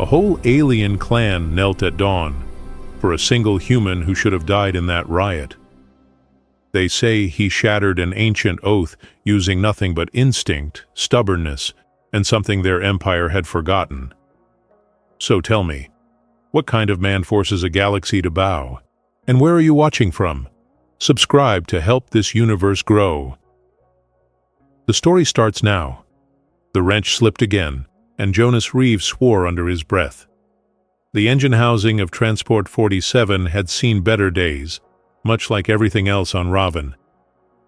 A whole alien clan knelt at dawn for a single human who should have died in that riot. They say he shattered an ancient oath using nothing but instinct, stubbornness, and something their empire had forgotten. So tell me, what kind of man forces a galaxy to bow? And where are you watching from? Subscribe to help this universe grow. The story starts now. The wrench slipped again, and Jonas Reeves swore under his breath. The engine housing of Transport 47 had seen better days, much like everything else on Raven.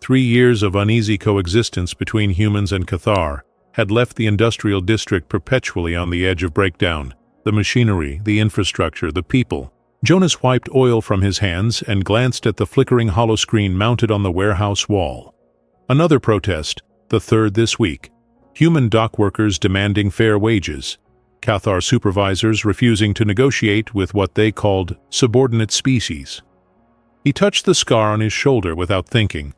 3 years of uneasy coexistence between humans and Cathar had left the industrial district perpetually on the edge of breakdown. The machinery, the infrastructure, the people. Jonas wiped oil from his hands and glanced at the flickering holoscreen mounted on the warehouse wall. Another protest, the third this week. Human dock workers demanding fair wages. Cathar supervisors refusing to negotiate with what they called subordinate species. He touched the scar on his shoulder without thinking.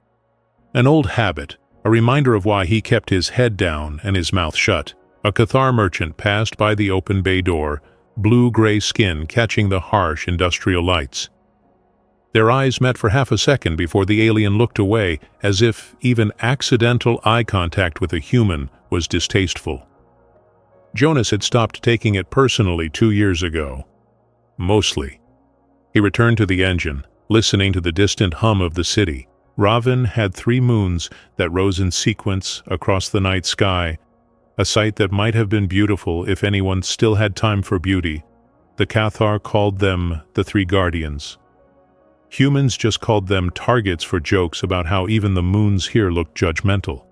An old habit, a reminder of why he kept his head down and his mouth shut. A Cathar merchant passed by the open bay door, blue-gray skin catching the harsh industrial lights. Their eyes met for half a second before the alien looked away, as if even accidental eye contact with a human was distasteful. Jonas had stopped taking it personally 2 years ago. Mostly. He returned to the engine, listening to the distant hum of the city. Raven had 3 moons that rose in sequence across the night sky, a sight that might have been beautiful if anyone still had time for beauty. The Cathar called them the 3 Guardians. Humans just called them targets for jokes about how even the moons here looked judgmental.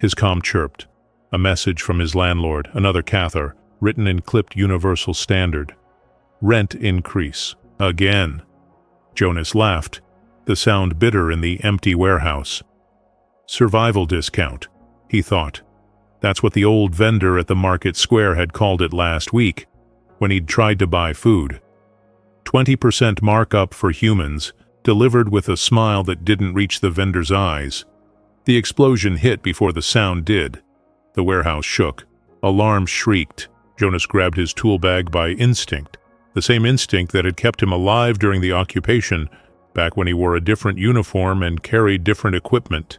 His comm chirped. A message from his landlord, another Cathar, written in clipped Universal Standard. Rent increase. Again. Jonas laughed, the sound bitter in the empty warehouse. Survival discount, he thought. That's what the old vendor at the market square had called it last week, when he'd tried to buy food. 20% markup for humans, delivered with a smile that didn't reach the vendor's eyes. The explosion hit before the sound did. The warehouse shook. Alarms shrieked. Jonas grabbed his tool bag by instinct, the same instinct that had kept him alive during the occupation, back when he wore a different uniform and carried different equipment.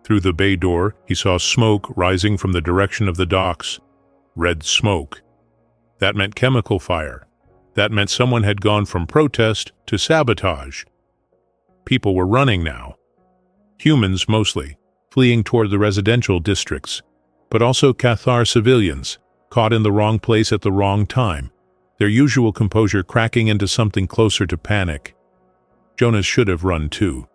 Through the bay door, he saw smoke rising from the direction of the docks. Red smoke. That meant chemical fire. That meant someone had gone from protest to sabotage. People were running now. Humans mostly, fleeing toward the residential districts, but also Cathar civilians, caught in the wrong place at the wrong time, their usual composure cracking into something closer to panic. Jonas should have run too.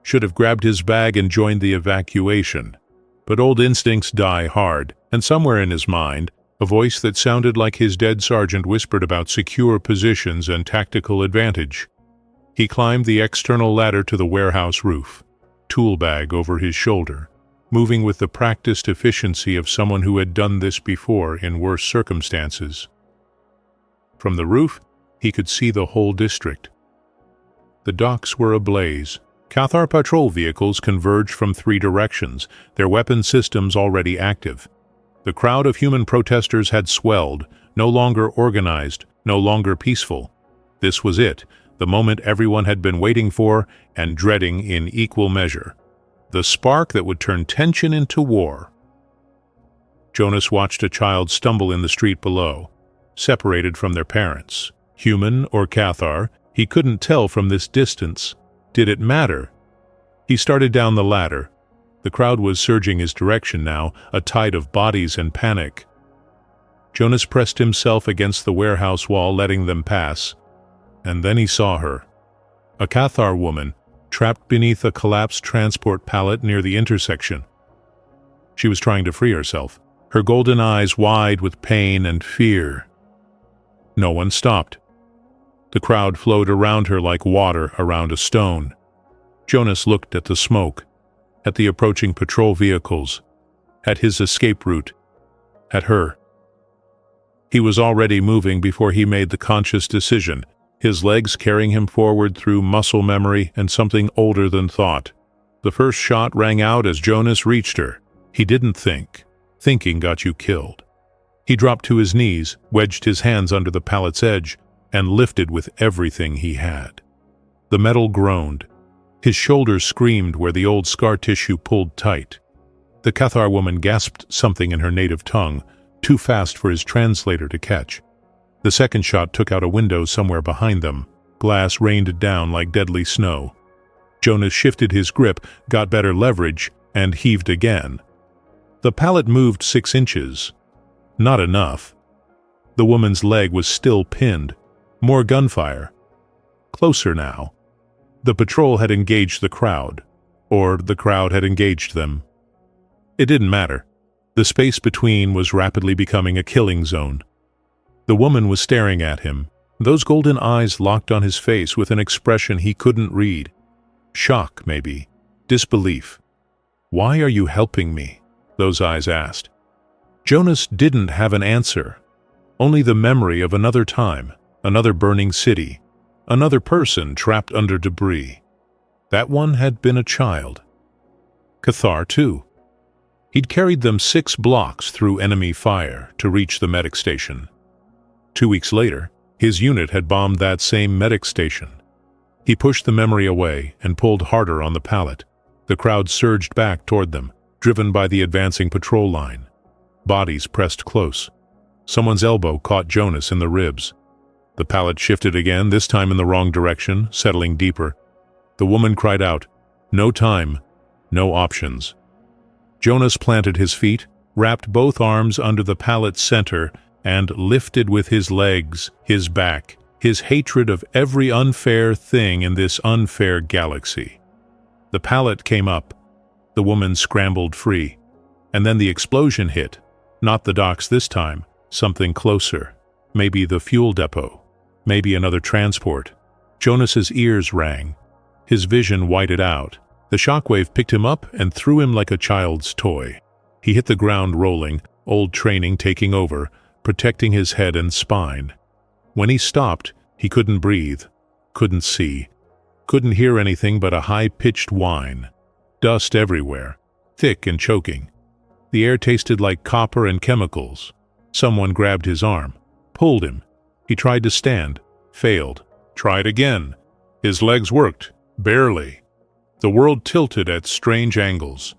Should have grabbed his bag and joined the evacuation. But old instincts die hard, and somewhere in his mind, a voice that sounded like his dead sergeant whispered about secure positions and tactical advantage. He climbed the external ladder to the warehouse roof, tool bag over his shoulder, moving with the practiced efficiency of someone who had done this before in worse circumstances. From the roof, he could see the whole district. The docks were ablaze. Cathar patrol vehicles converged from 3 directions, their weapon systems already active. The crowd of human protesters had swelled, no longer organized, no longer peaceful. This was it, the moment everyone had been waiting for and dreading in equal measure. The spark that would turn tension into war. Jonas watched a child stumble in the street below, separated from their parents. Human or Cathar, he couldn't tell from this distance. Did it matter? He started down the ladder. The crowd was surging his direction now, a tide of bodies and panic. Jonas pressed himself against the warehouse wall, letting them pass. And then he saw her. A Cathar woman, trapped beneath a collapsed transport pallet near the intersection. She was trying to free herself, her golden eyes wide with pain and fear. No one stopped. The crowd flowed around her like water around a stone. Jonas looked at the smoke, at the approaching patrol vehicles, at his escape route, at her. He was already moving before he made the conscious decision, his legs carrying him forward through muscle memory and something older than thought. The first shot rang out as Jonas reached her. He didn't think. Thinking got you killed. He dropped to his knees, wedged his hands under the pallet's edge, and lifted with everything he had. The metal groaned. His shoulders screamed where the old scar tissue pulled tight. The Cathar woman gasped something in her native tongue, too fast for his translator to catch. The second shot took out a window somewhere behind them. Glass rained down like deadly snow. Jonas shifted his grip, got better leverage, and heaved again. The pallet moved 6 inches. Not enough. The woman's leg was still pinned. More gunfire. Closer now. The patrol had engaged the crowd, or the crowd had engaged them. It didn't matter. The space between was rapidly becoming a killing zone. The woman was staring at him, those golden eyes locked on his face with an expression he couldn't read. Shock, maybe. Disbelief. "Why are you helping me?" those eyes asked. Jonas didn't have an answer, only the memory of another time, another burning city, another person trapped under debris. That one had been a child. Cathar, too. He'd carried them 6 blocks through enemy fire to reach the medic station. 2 weeks later, his unit had bombed that same medic station. He pushed the memory away and pulled harder on the pallet. The crowd surged back toward them, driven by the advancing patrol line. Bodies pressed close. Someone's elbow caught Jonas in the ribs. The pallet shifted again, this time in the wrong direction, settling deeper. The woman cried out, "No time, no options." Jonas planted his feet, wrapped both arms under the pallet's center, and lifted with his legs, his back, his hatred of every unfair thing in this unfair galaxy. The pallet came up. The woman scrambled free. And then the explosion hit. Not the docks this time, something closer. Maybe the fuel depot. Maybe another transport. Jonas's ears rang. His vision whited out. The shockwave picked him up and threw him like a child's toy. He hit the ground rolling, old training taking over, protecting his head and spine. When he stopped, he couldn't breathe, couldn't see, couldn't hear anything but a high-pitched whine. Dust everywhere, thick and choking. The air tasted like copper and chemicals. Someone grabbed his arm, pulled him. He tried to stand, failed, tried again. His legs worked, barely. The world tilted at strange angles.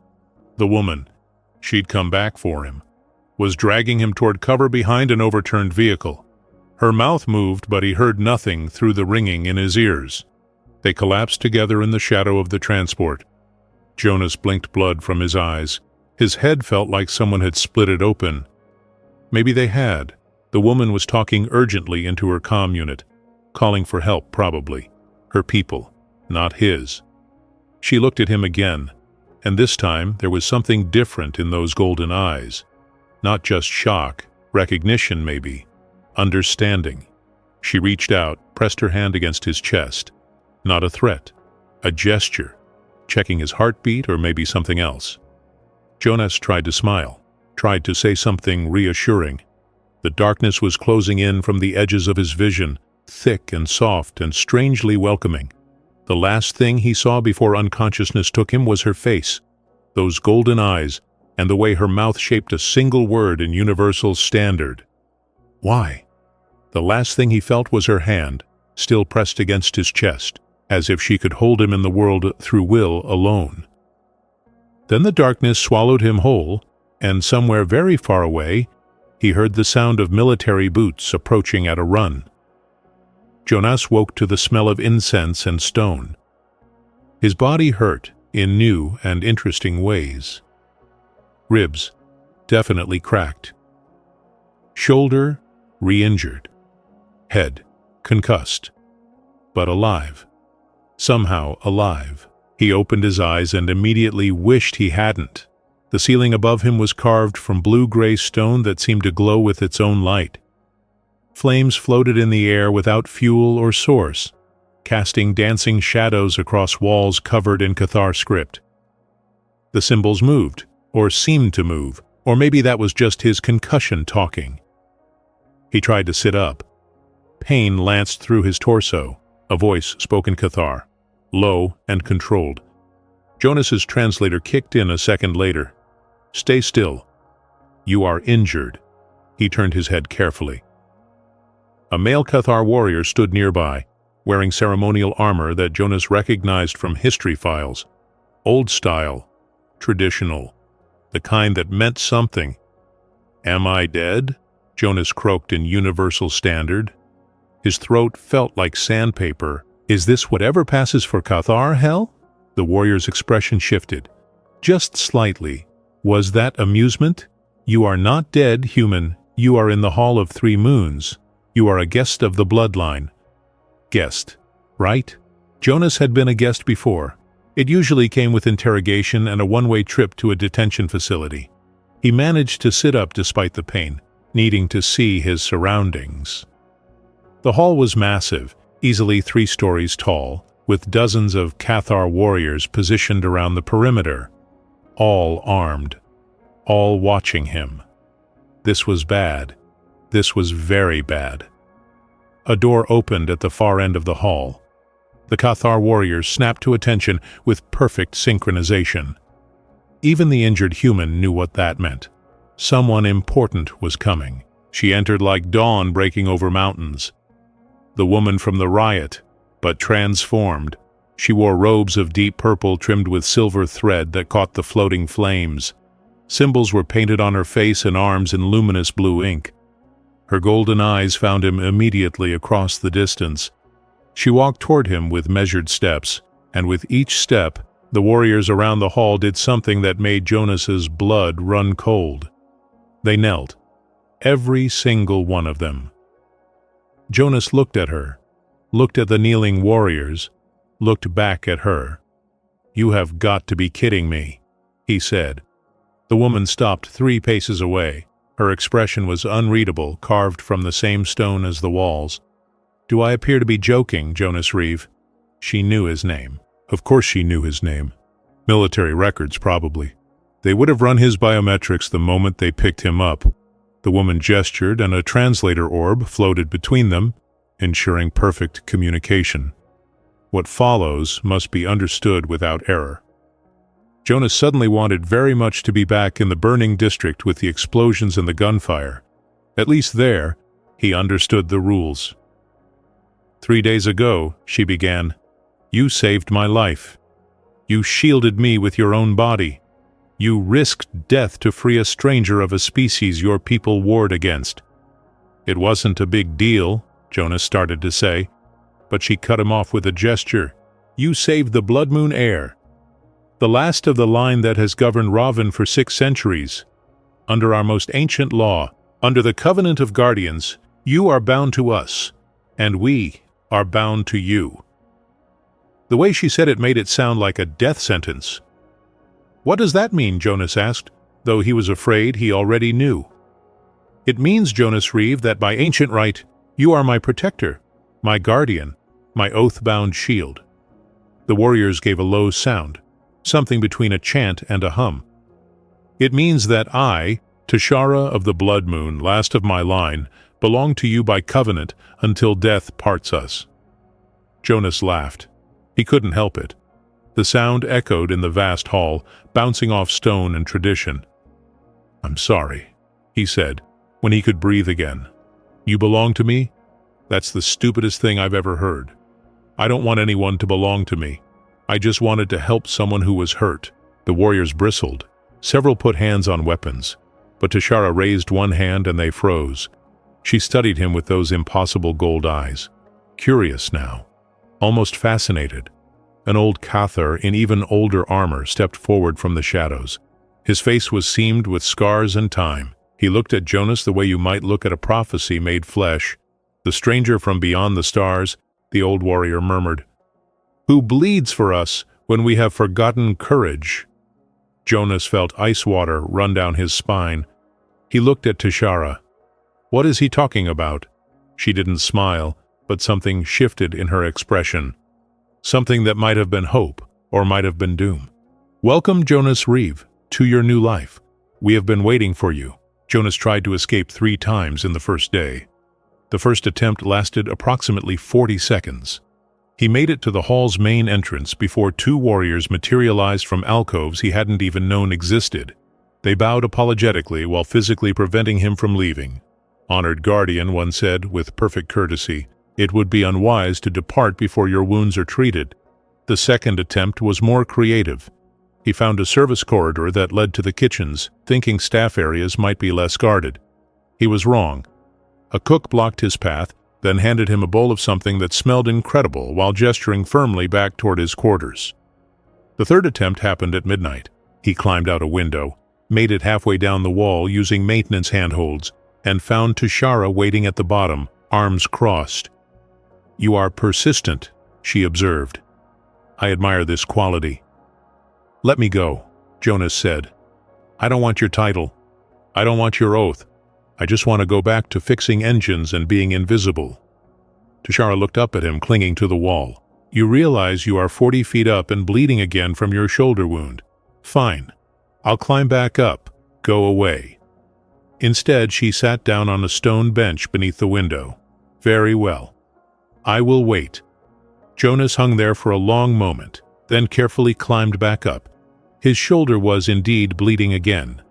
The woman, she'd come back for him, was dragging him toward cover behind an overturned vehicle. Her mouth moved, but he heard nothing through the ringing in his ears. They collapsed together in the shadow of the transport. Jonas blinked blood from his eyes. His head felt like someone had split it open. Maybe they had. The woman was talking urgently into her comm unit, calling for help probably. Her people, not his. She looked at him again, and this time there was something different in those golden eyes. Not just shock, recognition maybe, understanding. She reached out, pressed her hand against his chest. Not a threat, a gesture, checking his heartbeat or maybe something else. Jonas tried to smile, tried to say something reassuring. The darkness was closing in from the edges of his vision, thick and soft and strangely welcoming. The last thing he saw before unconsciousness took him was her face, those golden eyes, and the way her mouth shaped a single word in universal standard. Why? The last thing he felt was her hand, still pressed against his chest, as if she could hold him in the world through will alone. Then the darkness swallowed him whole, and somewhere very far away, he heard the sound of military boots approaching at a run. Jonas woke to the smell of incense and stone. His body hurt in new and interesting ways. Ribs, definitely cracked. Shoulder, re-injured. Head, concussed. But alive. Somehow alive. He opened his eyes and immediately wished he hadn't. The ceiling above him was carved from blue-gray stone that seemed to glow with its own light. Flames floated in the air without fuel or source, casting dancing shadows across walls covered in Cathar script. The symbols moved, or seemed to move, or maybe that was just his concussion talking. He tried to sit up. Pain lanced through his torso. A voice spoke in Cathar, low and controlled. Jonas's translator kicked in a second later. "Stay still. You are injured." He turned his head carefully. A male Cathar warrior stood nearby, wearing ceremonial armor that Jonas recognized from history files. Old style, traditional, the kind that meant something. "Am I dead?" Jonas croaked in universal standard. His throat felt like sandpaper. "Is this whatever passes for Cathar, hell?" The warrior's expression shifted. Just slightly. "Was that amusement? You are not dead, human. You are in the Hall of Three Moons. You are a guest of the bloodline." Guest, right? Jonas had been a guest before. It usually came with interrogation and a one-way trip to a detention facility. He managed to sit up despite the pain, needing to see his surroundings. The hall was massive, easily 3 stories tall, with dozens of Cathar warriors positioned around the perimeter, all armed, all watching him. This was bad. This was very bad. A door opened at the far end of the hall. The Cathar warriors snapped to attention with perfect synchronization. Even the injured human knew what that meant. Someone important was coming. She entered like dawn breaking over mountains. The woman from the Riot, but transformed. She wore robes of deep purple trimmed with silver thread that caught the floating flames. Symbols were painted on her face and arms in luminous blue ink. Her golden eyes found him immediately across the distance. She walked toward him with measured steps, and with each step, the warriors around the hall did something that made Jonas's blood run cold. They knelt, every single one of them. Jonas looked at her, looked at the kneeling warriors, looked back at her. "You have got to be kidding me," he said. The woman stopped 3 paces away. Her expression was unreadable, carved from the same stone as the walls. "Do I appear to be joking, Jonas Reeve?" She knew his name. Of course she knew his name. Military records, probably. They would have run his biometrics the moment they picked him up. The woman gestured, and a translator orb floated between them, ensuring perfect communication. What follows must be understood without error. Jonas suddenly wanted very much to be back in the burning district with the explosions and the gunfire. At least there, he understood the rules. 3 days ago, she began, "You saved my life. You shielded me with your own body. You risked death to free a stranger of a species your people warred against." "It wasn't a big deal," Jonas started to say, but she cut him off with a gesture. "You saved the Blood Moon heir, the last of the line that has governed Raven for 6 centuries. Under our most ancient law, under the Covenant of Guardians, you are bound to us, and we are bound to you." The way she said it made it sound like a death sentence. "What does that mean?" Jonas asked, though he was afraid he already knew. "It means, Jonas Reeve, that by ancient right, you are my protector, my guardian, my oath-bound shield." The warriors gave a low sound, something between a chant and a hum. "It means that I, Tashara of the Blood Moon, last of my line, belong to you by covenant until death parts us." Jonas laughed. He couldn't help it. The sound echoed in the vast hall, bouncing off stone and tradition. "I'm sorry," he said, when he could breathe again. "You belong to me? That's the stupidest thing I've ever heard. I don't want anyone to belong to me. I just wanted to help someone who was hurt." The warriors bristled. Several put hands on weapons, but Tashara raised one hand and they froze. She studied him with those impossible gold eyes. Curious now, almost fascinated. An old Cathar in even older armor stepped forward from the shadows. His face was seamed with scars and time. He looked at Jonas the way you might look at a prophecy made flesh. "The stranger from beyond the stars," the old warrior murmured. "Who bleeds for us when we have forgotten courage?" Jonas felt ice water run down his spine. He looked at Tashara. "What is he talking about?" She didn't smile, but something shifted in her expression. Something that might have been hope, or might have been doom. "Welcome, Jonas Reeve, to your new life. We have been waiting for you." Jonas tried to escape 3 times in the first day. The first attempt lasted approximately 40 seconds. He made it to the hall's main entrance before 2 warriors materialized from alcoves he hadn't even known existed. They bowed apologetically while physically preventing him from leaving. "Honored guardian," one said with perfect courtesy, "it would be unwise to depart before your wounds are treated." The second attempt was more creative. He found a service corridor that led to the kitchens, thinking staff areas might be less guarded. He was wrong. A cook blocked his path, then handed him a bowl of something that smelled incredible while gesturing firmly back toward his quarters. The third attempt happened at midnight. He climbed out a window, made it halfway down the wall using maintenance handholds, and found Tashara waiting at the bottom, arms crossed. "You are persistent," she observed. "I admire this quality." "Let me go," Jonas said. "I don't want your title. I don't want your oath. I just want to go back to fixing engines and being invisible." Tashara looked up at him, clinging to the wall. "You realize you are 40 feet up and bleeding again from your shoulder wound. Fine. I'll climb back up. Go away." Instead, she sat down on a stone bench beneath the window. "Very well. I will wait." Jonas hung there for a long moment, then carefully climbed back up. His shoulder was indeed bleeding again.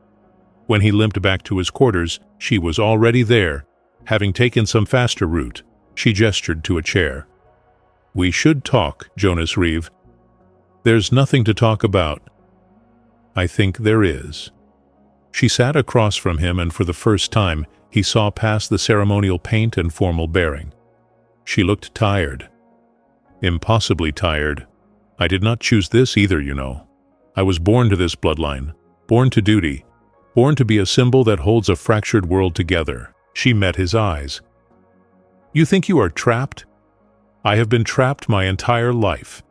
When he limped back to his quarters, she was already there, having taken some faster route. She gestured to a chair. "We should talk, Jonas Reeve." "There's nothing to talk about." "I think there is." She sat across from him, and for the first time, he saw past the ceremonial paint and formal bearing. She looked tired. Impossibly tired. "I did not choose this either, you know. I was born to this bloodline, born to duty, born to be a symbol that holds a fractured world together." She met his eyes. "You think you are trapped? I have been trapped my entire life."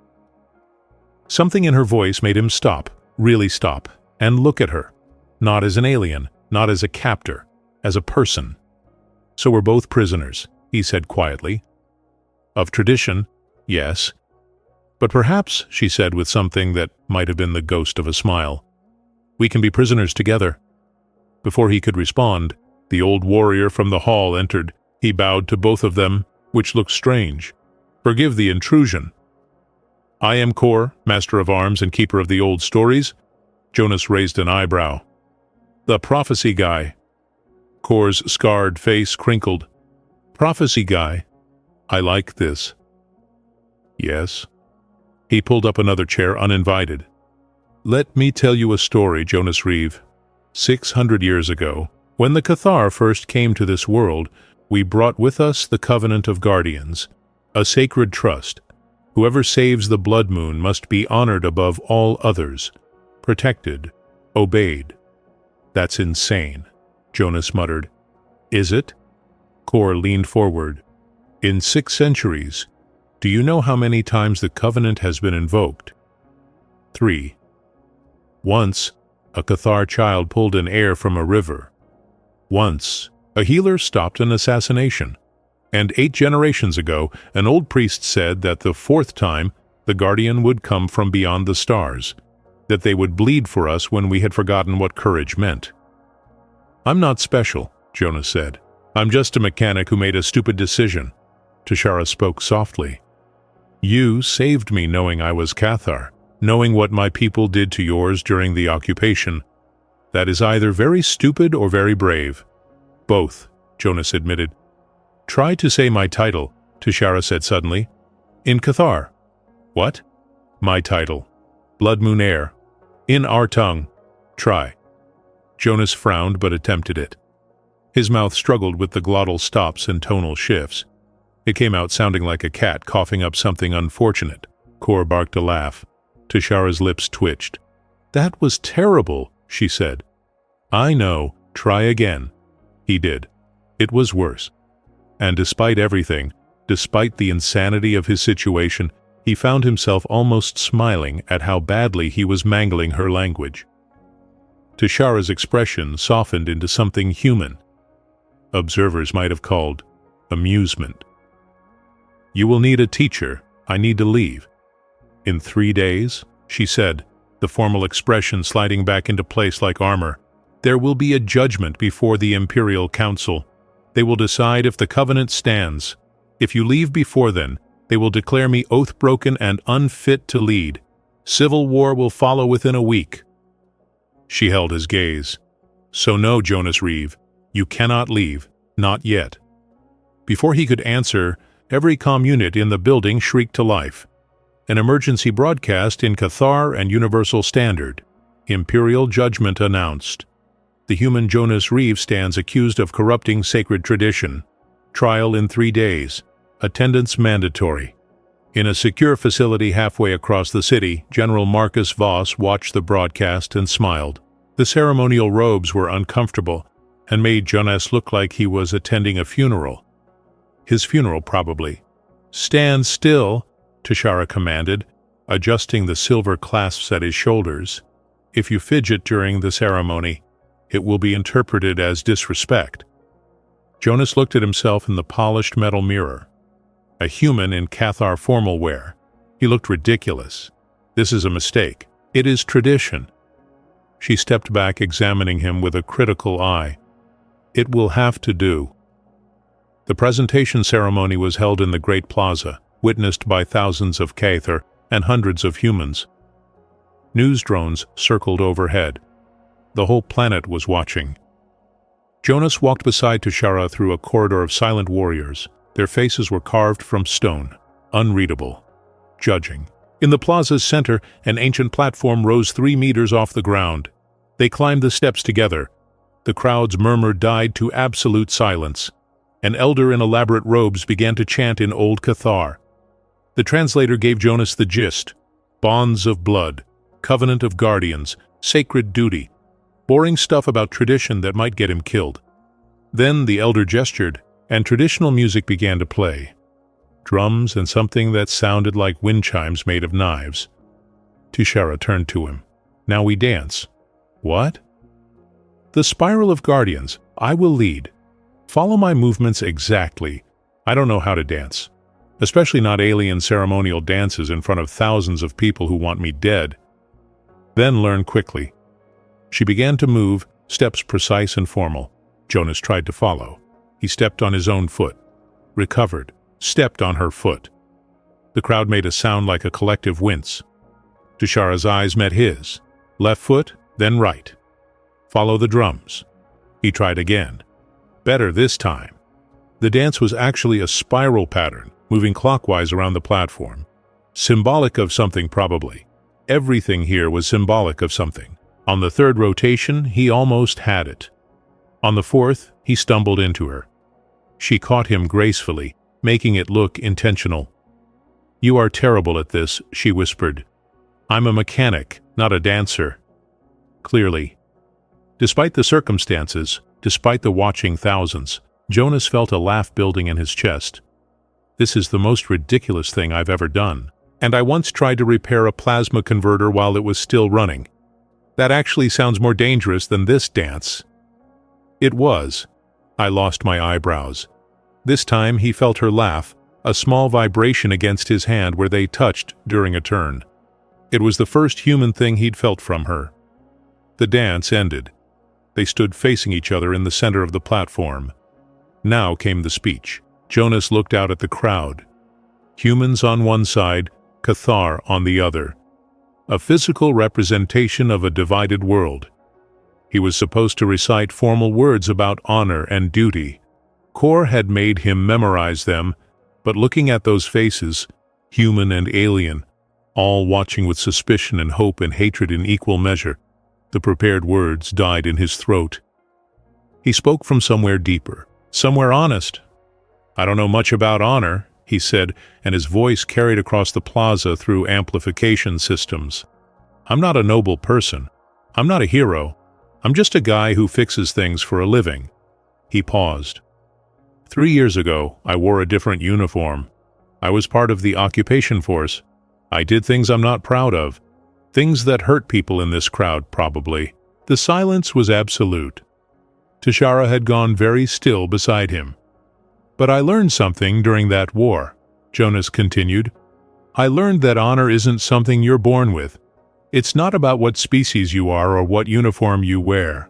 Something in her voice made him stop, really stop, and look at her. Not as an alien, not as a captor, as a person. "So we're both prisoners," he said quietly. "Of tradition, yes. But perhaps," she said with something that might have been the ghost of a smile, "we can be prisoners together." Before he could respond, the old warrior from the hall entered. He bowed to both of them, which looked strange. "Forgive the intrusion." "I am Kor, master of arms and keeper of the old stories." Jonas raised an eyebrow. "The prophecy guy." Kor's scarred face crinkled. "Prophecy guy? I like this." "Yes." He pulled up another chair uninvited. "Let me tell you a story, Jonas Reeve. 600 years ago, when the Cathar first came to this world, we brought with us the Covenant of Guardians, a sacred trust. Whoever saves the blood moon must be honored above all others, protected, obeyed." "That's insane," Jonas muttered. "Is it?" Kor leaned forward. "In 6 centuries, do you know how many times the Covenant has been invoked?" 3. Once, a Cathar child pulled an heir from a river. Once, a healer stopped an assassination. And 8 generations ago, an old priest said that the 4th time, the Guardian would come from beyond the stars, that they would bleed for us when we had forgotten what courage meant. "I'm not special," Jonas said. "I'm just a mechanic who made a stupid decision." Tashara spoke softly. "You saved me knowing I was Cathar, knowing what my people did to yours during the occupation. That is either very stupid or very brave." "Both," Jonas admitted. "Try to say my title," Tashara said suddenly. "In Cathar." "What?" "My title. Blood Moon Heir. In our tongue. Try." Jonas frowned but attempted it. His mouth struggled with the glottal stops and tonal shifts. It came out sounding like a cat coughing up something unfortunate. Kor barked a laugh. Tashara's lips twitched. "That was terrible," she said. "I know. Try again." He did. It was worse. And despite everything, despite the insanity of his situation, he found himself almost smiling at how badly he was mangling her language. Tashara's expression softened into something human. Observers might have called amusement. "You will need a teacher. I need to leave." "In 3 days," she said, the formal expression sliding back into place like armor. "There will be a judgment before the Imperial Council. They will decide if the Covenant stands. If you leave before then, they will declare me oath-broken and unfit to lead. Civil war will follow within a week." She held his gaze. "So no, Jonas Reeve, you cannot leave. Not yet. Before he could answer, every comm unit in the building shrieked to life. An emergency broadcast in Cathar and Universal Standard. Imperial judgment announced. The human Jonas Reeve stands accused of corrupting sacred tradition. Trial in 3 days. Attendance mandatory. In a secure facility halfway across the city, General Marcus Voss watched the broadcast and smiled. The ceremonial robes were uncomfortable and made Jonas look like he was attending a funeral. His funeral, probably. "Stand still," Tashara commanded, adjusting the silver clasps at his shoulders. "If you fidget during the ceremony, it will be interpreted as disrespect." Jonas looked at himself in the polished metal mirror. A human in Cathar formal wear. He looked ridiculous. This is a mistake. It is tradition. She stepped back, examining him with a critical eye. "It will have to do." The presentation ceremony was held in the Great Plaza, witnessed by thousands of Cathar and hundreds of humans. News drones circled overhead. The whole planet was watching. Jonas walked beside Tashara through a corridor of silent warriors. Their faces were carved from stone, unreadable, judging. In the plaza's center, an ancient platform rose 3 meters off the ground. They climbed the steps together. The crowd's murmur died to absolute silence. An elder in elaborate robes began to chant in Old Cathar. The translator gave Jonas the gist. Bonds of blood, covenant of guardians, sacred duty. Boring stuff about tradition that might get him killed. Then the elder gestured, and traditional music began to play. Drums and something that sounded like wind chimes made of knives. Tashara turned to him. "Now we dance." "What?" "The spiral of guardians. I will lead. Follow my movements exactly. I don't know how to dance. Especially not alien ceremonial dances in front of thousands of people who want me dead. Then learn quickly." She began to move, steps precise and formal. Jonas tried to follow. He stepped on his own foot. Recovered. Stepped on her foot. The crowd made a sound like a collective wince. Tashara's eyes met his. Left foot, then right. Follow the drums. He tried again. Better this time. The dance was actually a spiral pattern, moving clockwise around the platform. Symbolic of something, probably. Everything here was symbolic of something. On the 3rd rotation, he almost had it. On the 4th, he stumbled into her. She caught him gracefully, making it look intentional. "You are terrible at this," she whispered. "I'm a mechanic, not a dancer." Clearly. Despite the circumstances, despite the watching thousands, Jonas felt a laugh building in his chest. "This is the most ridiculous thing I've ever done. And I once tried to repair a plasma converter while it was still running. That actually sounds more dangerous than this dance." It was. I lost my eyebrows. This time he felt her laugh, a small vibration against his hand where they touched during a turn. It was the first human thing he'd felt from her. The dance ended. They stood facing each other in the center of the platform. Now came the speech. Jonas looked out at the crowd. Humans on one side, Cathar on the other. A physical representation of a divided world. He was supposed to recite formal words about honor and duty. Kor had made him memorize them, but looking at those faces, human and alien, all watching with suspicion and hope and hatred in equal measure, the prepared words died in his throat. He spoke from somewhere deeper, somewhere honest. "I don't know much about honor," he said, and his voice carried across the plaza through amplification systems. "I'm not a noble person. I'm not a hero. I'm just a guy who fixes things for a living." He paused. 3 years ago, I wore a different uniform. I was part of the occupation force. I did things I'm not proud of. Things that hurt people in this crowd, probably. The silence was absolute. Tashara had gone very still beside him. "But I learned something during that war," Jonas continued. "I learned that honor isn't something you're born with. It's not about what species you are or what uniform you wear.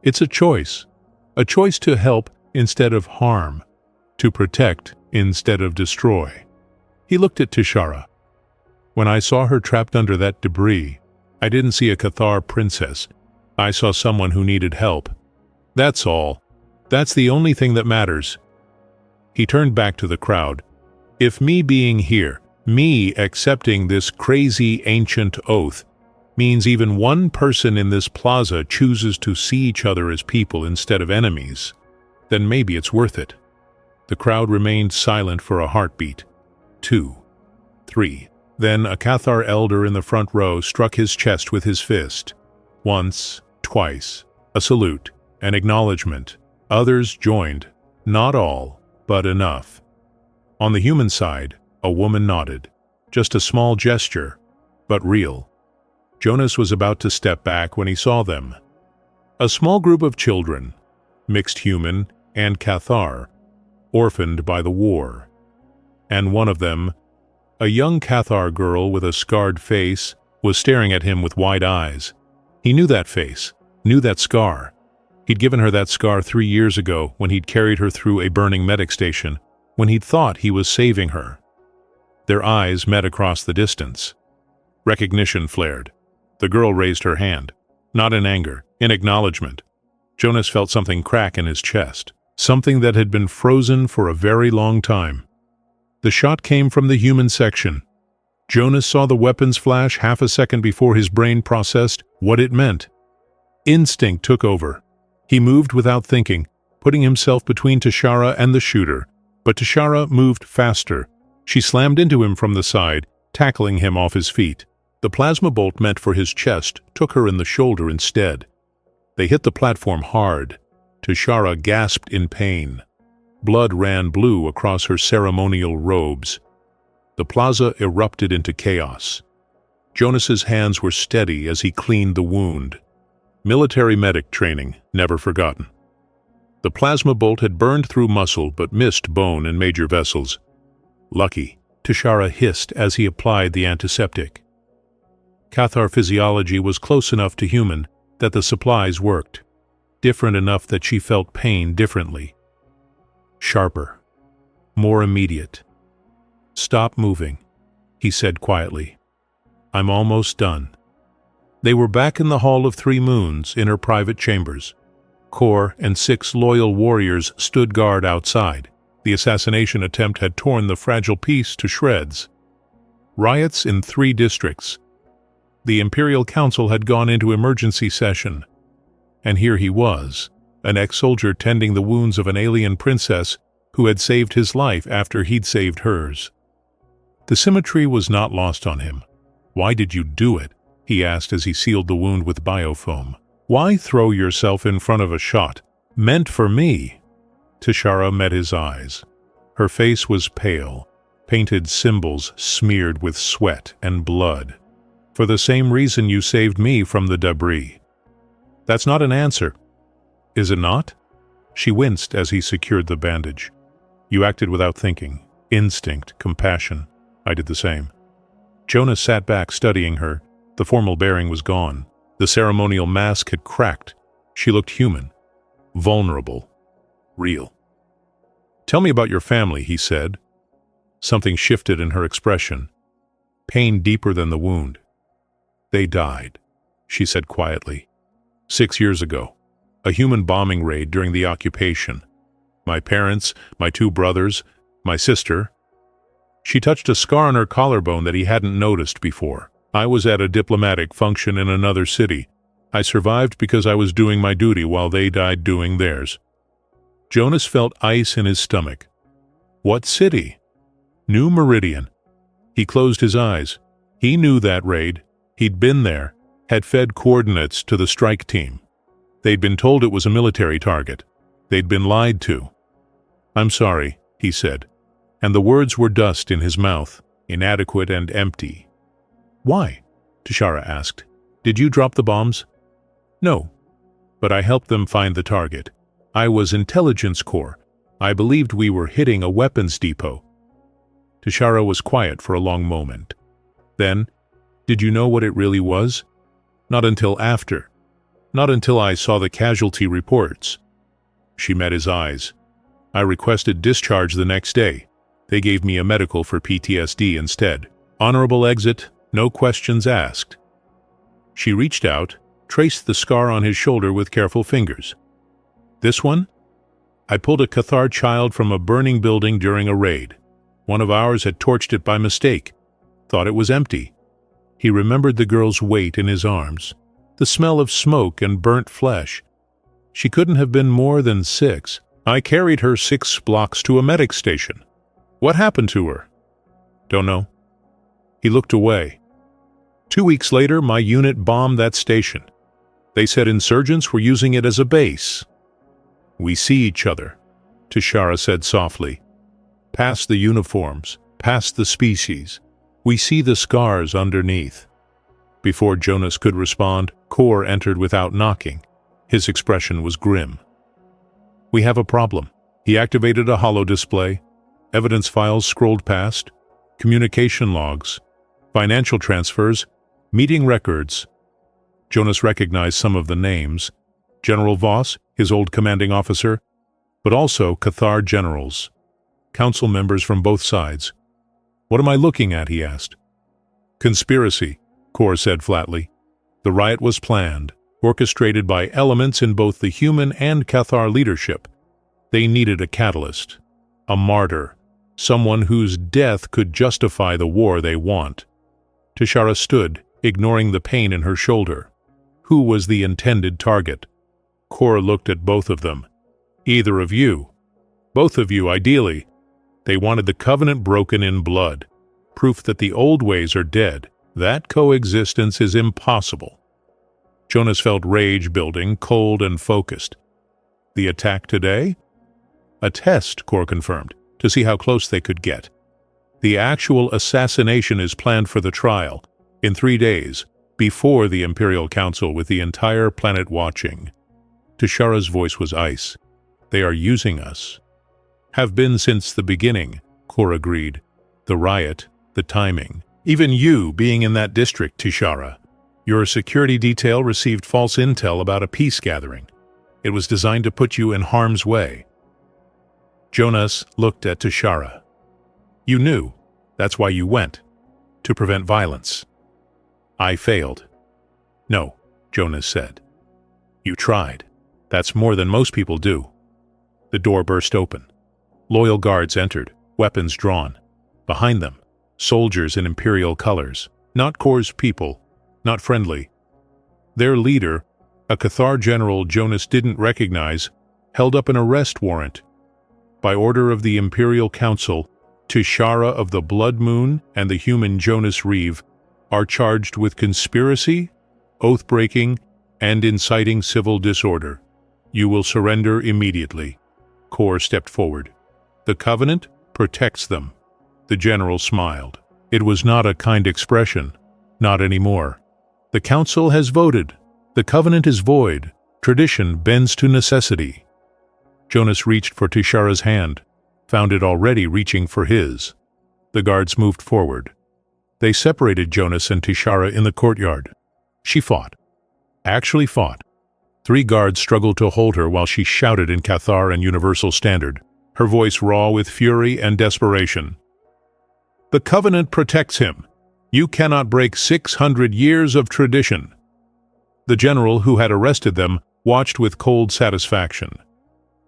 It's a choice to help instead of harm, to protect instead of destroy." He looked at Tashara. "When I saw her trapped under that debris, I didn't see a Cathar princess. I saw someone who needed help. That's all. That's the only thing that matters." He turned back to the crowd. "If me being here, me accepting this crazy ancient oath, means even one person in this plaza chooses to see each other as people instead of enemies, then maybe it's worth it." The crowd remained silent for a heartbeat. 2, 3. Then a Cathar elder in the front row struck his chest with his fist. Once, twice, a salute, an acknowledgement. Others joined, not all, but enough. On the human side, a woman nodded. Just a small gesture, but real. Jonas was about to step back when he saw them. A small group of children, mixed human and Cathar, orphaned by the war. And one of them, a young Cathar girl with a scarred face, was staring at him with wide eyes. He knew that face, knew that scar. He'd given her that scar 3 years ago when he'd carried her through a burning medic station, when he'd thought he was saving her. Their eyes met across the distance. Recognition flared. The girl raised her hand, not in anger, in acknowledgement. Jonas felt something crack in his chest, something that had been frozen for a very long time. The shot came from the human section. Jonas saw the weapons flash half a second before his brain processed what it meant. Instinct took over. He moved without thinking, putting himself between Tashara and the shooter. But Tashara moved faster. She slammed into him from the side, tackling him off his feet. The plasma bolt meant for his chest took her in the shoulder instead. They hit the platform hard. Tashara gasped in pain. Blood ran blue across her ceremonial robes. The plaza erupted into chaos. Jonas's hands were steady as he cleaned the wound. Military medic training, never forgotten. The plasma bolt had burned through muscle but missed bone and major vessels. Lucky, Tashara hissed as he applied the antiseptic. Cathar physiology was close enough to human that the supplies worked, different enough that she felt pain differently. Sharper, more immediate. "Stop moving," he said quietly. "I'm almost done." They were back in the Hall of Three Moons in her private chambers. Kor and 6 loyal warriors stood guard outside. The assassination attempt had torn the fragile peace to shreds. Riots in 3 districts. The Imperial Council had gone into emergency session. And here he was, an ex-soldier tending the wounds of an alien princess who had saved his life after he'd saved hers. The symmetry was not lost on him. "Why did you do it?" he asked as he sealed the wound with biofoam. "Why throw yourself in front of a shot meant for me?" Tashara met his eyes. Her face was pale, painted symbols smeared with sweat and blood. "For the same reason you saved me from the debris." "That's not an answer." "Is it not?" She winced as he secured the bandage. "You acted without thinking. Instinct, compassion. I did the same." Jonas sat back studying her. The formal bearing was gone. The ceremonial mask had cracked. She looked human, vulnerable, real. "Tell me about your family," he said. Something shifted in her expression, pain deeper than the wound. "They died," she said quietly. 6 years ago, a human bombing raid during the occupation. My parents, my 2 brothers, my sister. She touched a scar on her collarbone that he hadn't noticed before. "I was at a diplomatic function in another city. I survived because I was doing my duty while they died doing theirs." Jonas felt ice in his stomach. What city? New Meridian. He closed his eyes. He knew that raid. He'd been there, had fed coordinates to the strike team. They'd been told it was a military target. They'd been lied to. "I'm sorry," he said, and the words were dust in his mouth, inadequate and empty. "Why?" Tashara asked. "Did you drop the bombs?" "No, but I helped them find the target. I was intelligence corps. I believed we were hitting a weapons depot." Tashara was quiet for a long moment. Then, "Did you know what it really was?" "Not until after. Not until I saw the casualty reports." She met his eyes. "I requested discharge the next day. They gave me a medical for PTSD instead. Honorable exit, no questions asked." She reached out, traced the scar on his shoulder with careful fingers. "This one?" I pulled a Cathar child from a burning building during a raid. One of ours had torched it by mistake. Thought it was empty. He remembered the girl's weight in his arms, the smell of smoke and burnt flesh. She couldn't have been more than 6. I carried her 6 blocks to a medic station. What happened to her? Don't know. He looked away. 2 weeks later, my unit bombed that station. They said insurgents were using it as a base. We see each other, Tishara said softly. Past the uniforms, past the species. We see the scars underneath. Before Jonas could respond, Kor entered without knocking. His expression was grim. We have a problem. He activated a holo display. Evidence files scrolled past. Communication logs. Financial transfers. Meeting records. Jonas recognized some of the names. General Voss, his old commanding officer, but also Cathar generals. Council members from both sides. What am I looking at, he asked. Conspiracy, Kor said flatly. The riot was planned, orchestrated by elements in both the human and Cathar leadership. They needed a catalyst, a martyr, someone whose death could justify the war they want. Tishara stood, ignoring the pain in her shoulder. Who was the intended target? Kor looked at both of them. Either of you. Both of you, ideally. They wanted the covenant broken in blood. Proof that the old ways are dead. That coexistence is impossible. Jonas felt rage building, cold and focused. The attack today? A test, Kor confirmed, to see how close they could get. The actual assassination is planned for the trial, in 3 days, before the Imperial Council with the entire planet watching. Tishara's voice was ice. They are using us. Have been since the beginning, Kor agreed. The riot, the timing. Even you being in that district, Tishara. Your security detail received false intel about a peace gathering. It was designed to put you in harm's way. Jonas looked at Tishara. You knew. That's why you went. To prevent violence. I failed. No, Jonas said. You tried. That's more than most people do. The door burst open. Loyal guards entered, weapons drawn. Behind them, soldiers in Imperial colors. Not Kor's people, not friendly. Their leader, a Cathar general Jonas didn't recognize, held up an arrest warrant. By order of the Imperial Council, Tishara of the Blood Moon and the human Jonas Reeve are charged with conspiracy, oath-breaking, and inciting civil disorder. You will surrender immediately. Kor stepped forward. The Covenant protects them. The general smiled. It was not a kind expression. Not anymore. The Council has voted. The Covenant is void. Tradition bends to necessity. Jonas reached for Tishara's hand, found it already reaching for his. The guards moved forward. They separated Jonas and Tishara in the courtyard. She fought. Actually fought. 3 guards struggled to hold her while she shouted in Cathar and Universal Standard, her voice raw with fury and desperation. The Covenant protects him. You cannot break 600 years of tradition. The general who had arrested them watched with cold satisfaction.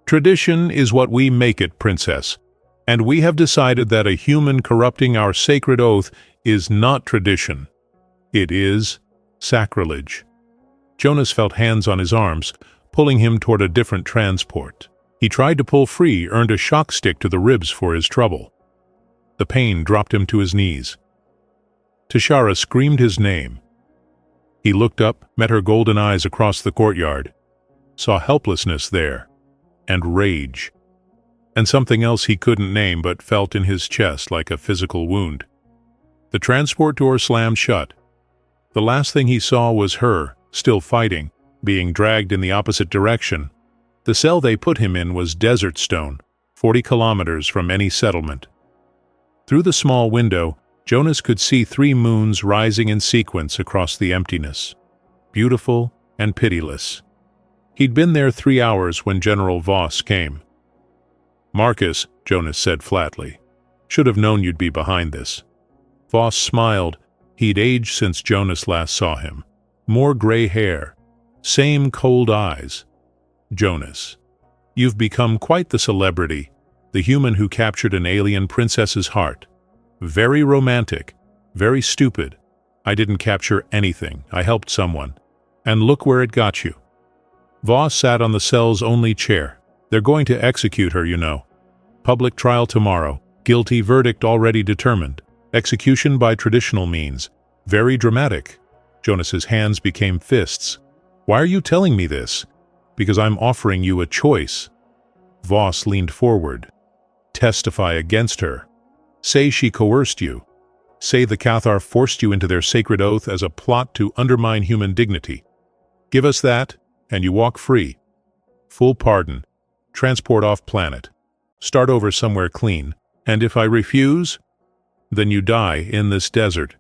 Tradition is what we make it, Princess, and we have decided that a human corrupting our sacred oath is not tradition. It is sacrilege. Jonas felt hands on his arms, pulling him toward a different transport. He tried to pull free, earned a shock stick to the ribs for his trouble. The pain dropped him to his knees. Tishara screamed his name. He looked up, met her golden eyes across the courtyard, saw helplessness there, and rage, and something else he couldn't name but felt in his chest like a physical wound. The transport door slammed shut. The last thing he saw was her, still fighting, being dragged in the opposite direction. The cell they put him in was desert stone, 40 kilometers from any settlement. Through the small window, Jonas could see 3 moons rising in sequence across the emptiness, beautiful and pitiless. He'd been there 3 hours when General Voss came. Marcus, Jonas said flatly, should have known you'd be behind this. Voss smiled. He'd aged since Jonas last saw him. More gray hair, same cold eyes. Jonas, You've become quite the celebrity, the human who captured an alien princess's heart. Very romantic, very stupid. I didn't capture anything, I helped someone. And look where it got you. Voss sat on the cell's only chair. They're going to execute her, you know. Public trial tomorrow. Guilty verdict already determined. Execution by traditional means. Very dramatic. Jonas's hands became fists. Why are you telling me this? Because I'm offering you a choice. Voss leaned forward. Testify against her. Say she coerced you. Say the Cathar forced you into their sacred oath as a plot to undermine human dignity. Give us that, and you walk free. Full pardon. Transport off planet. Start over somewhere clean. And if I refuse, then you die in this desert.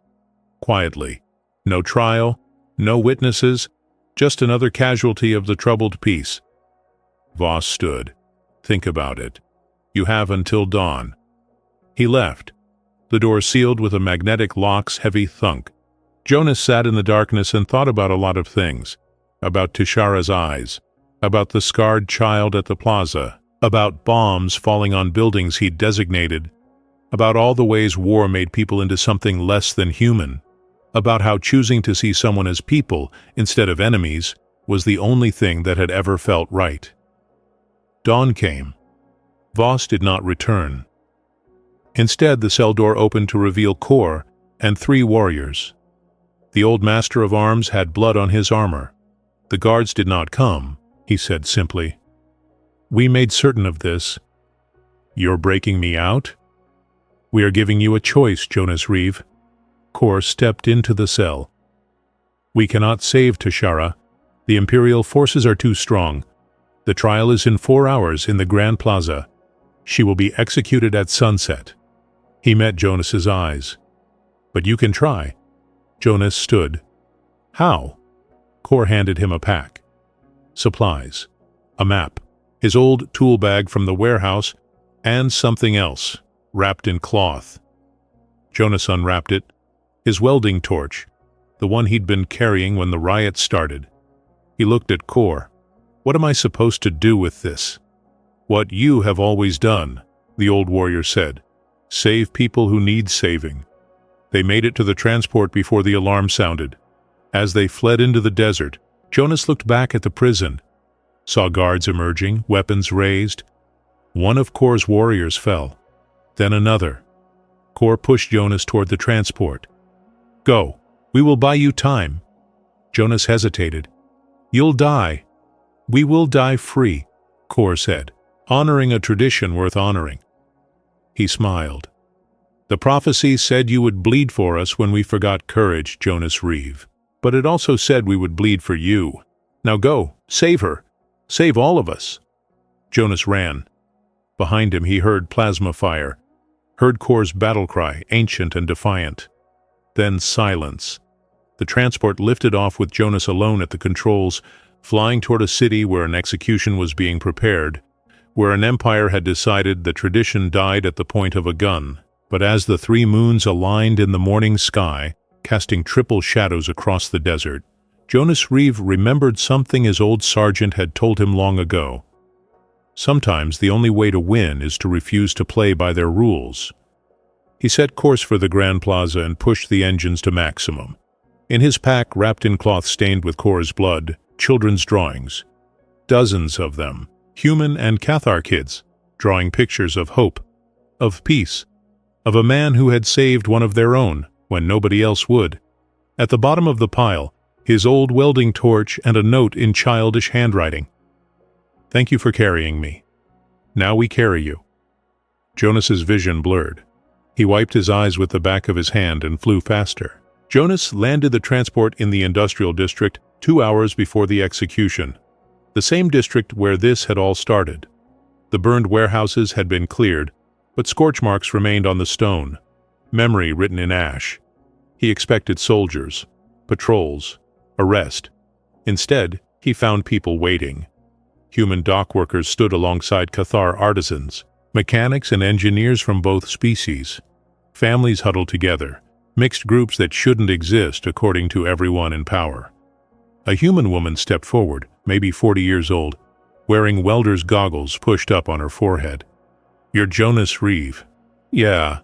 Quietly. No trial, no witnesses, just another casualty of the troubled peace. Voss stood. Think about it. You have until dawn. He left. The door sealed with a magnetic lock's heavy thunk. Jonas sat in the darkness and thought about a lot of things. About Tishara's eyes. About the scarred child at the plaza. About bombs falling on buildings he'd designated. About all the ways war made people into something less than human. About how choosing to see someone as people instead of enemies was the only thing that had ever felt right. Dawn came. Voss did not return. Instead, the cell door opened to reveal Kor and 3 warriors. The old master of arms had blood on his armor. The guards did not come, he said simply. We made certain of this. You're breaking me out? We are giving you a choice, Jonas Reeve. Kor stepped into the cell. We cannot save Tishara. The Imperial forces are too strong. The trial is in 4 hours in the Grand Plaza. She will be executed at sunset. He met Jonas's eyes. But you can try. Jonas stood. How? Kor handed him a pack. Supplies. A map. His old tool bag from the warehouse, and something else, wrapped in cloth. Jonas unwrapped it. His welding torch, the one he'd been carrying when the riot started. He looked at Kor. What am I supposed to do with this? What you have always done, the old warrior said. Save people who need saving. They made it to the transport before the alarm sounded. As they fled into the desert, Jonas looked back at the prison, saw guards emerging, weapons raised. One of Kor's warriors fell. Then another. Kor pushed Jonas toward the transport. Go. We will buy you time. Jonas hesitated. You'll die. We will die free, Kor said, honoring a tradition worth honoring. He smiled. The prophecy said you would bleed for us when we forgot courage, Jonas Reeve. But it also said we would bleed for you. Now go. Save her. Save all of us. Jonas ran. Behind him he heard plasma fire, heard Kor's battle cry, ancient and defiant. Then silence. The transport lifted off with Jonas alone at the controls, flying toward a city where an execution was being prepared, where an empire had decided that tradition died at the point of a gun. But as the 3 moons aligned in the morning sky, casting triple shadows across the desert, Jonas Reeve remembered something his old sergeant had told him long ago. Sometimes the only way to win is to refuse to play by their rules. He set course for the Grand Plaza and pushed the engines to maximum. In his pack, wrapped in cloth stained with Kor's blood, children's drawings. Dozens of them, human and Cathar kids, drawing pictures of hope, of peace, of a man who had saved one of their own when nobody else would. At the bottom of the pile, his old welding torch and a note in childish handwriting. Thank you for carrying me. Now we carry you. Jonas's vision blurred. He wiped his eyes with the back of his hand and flew faster. Jonas landed the transport in the industrial district 2 hours before the execution, the same district where this had all started. The burned warehouses had been cleared, but scorch marks remained on the stone, memory written in ash. He expected soldiers, patrols, arrest. Instead, he found people waiting. Human dock workers stood alongside Cathar artisans, mechanics and engineers from both species. Families huddled together, mixed groups that shouldn't exist according to everyone in power. A human woman stepped forward, maybe 40 years old, wearing welder's goggles pushed up on her forehead. "You're Jonas Reeve." "Yeah."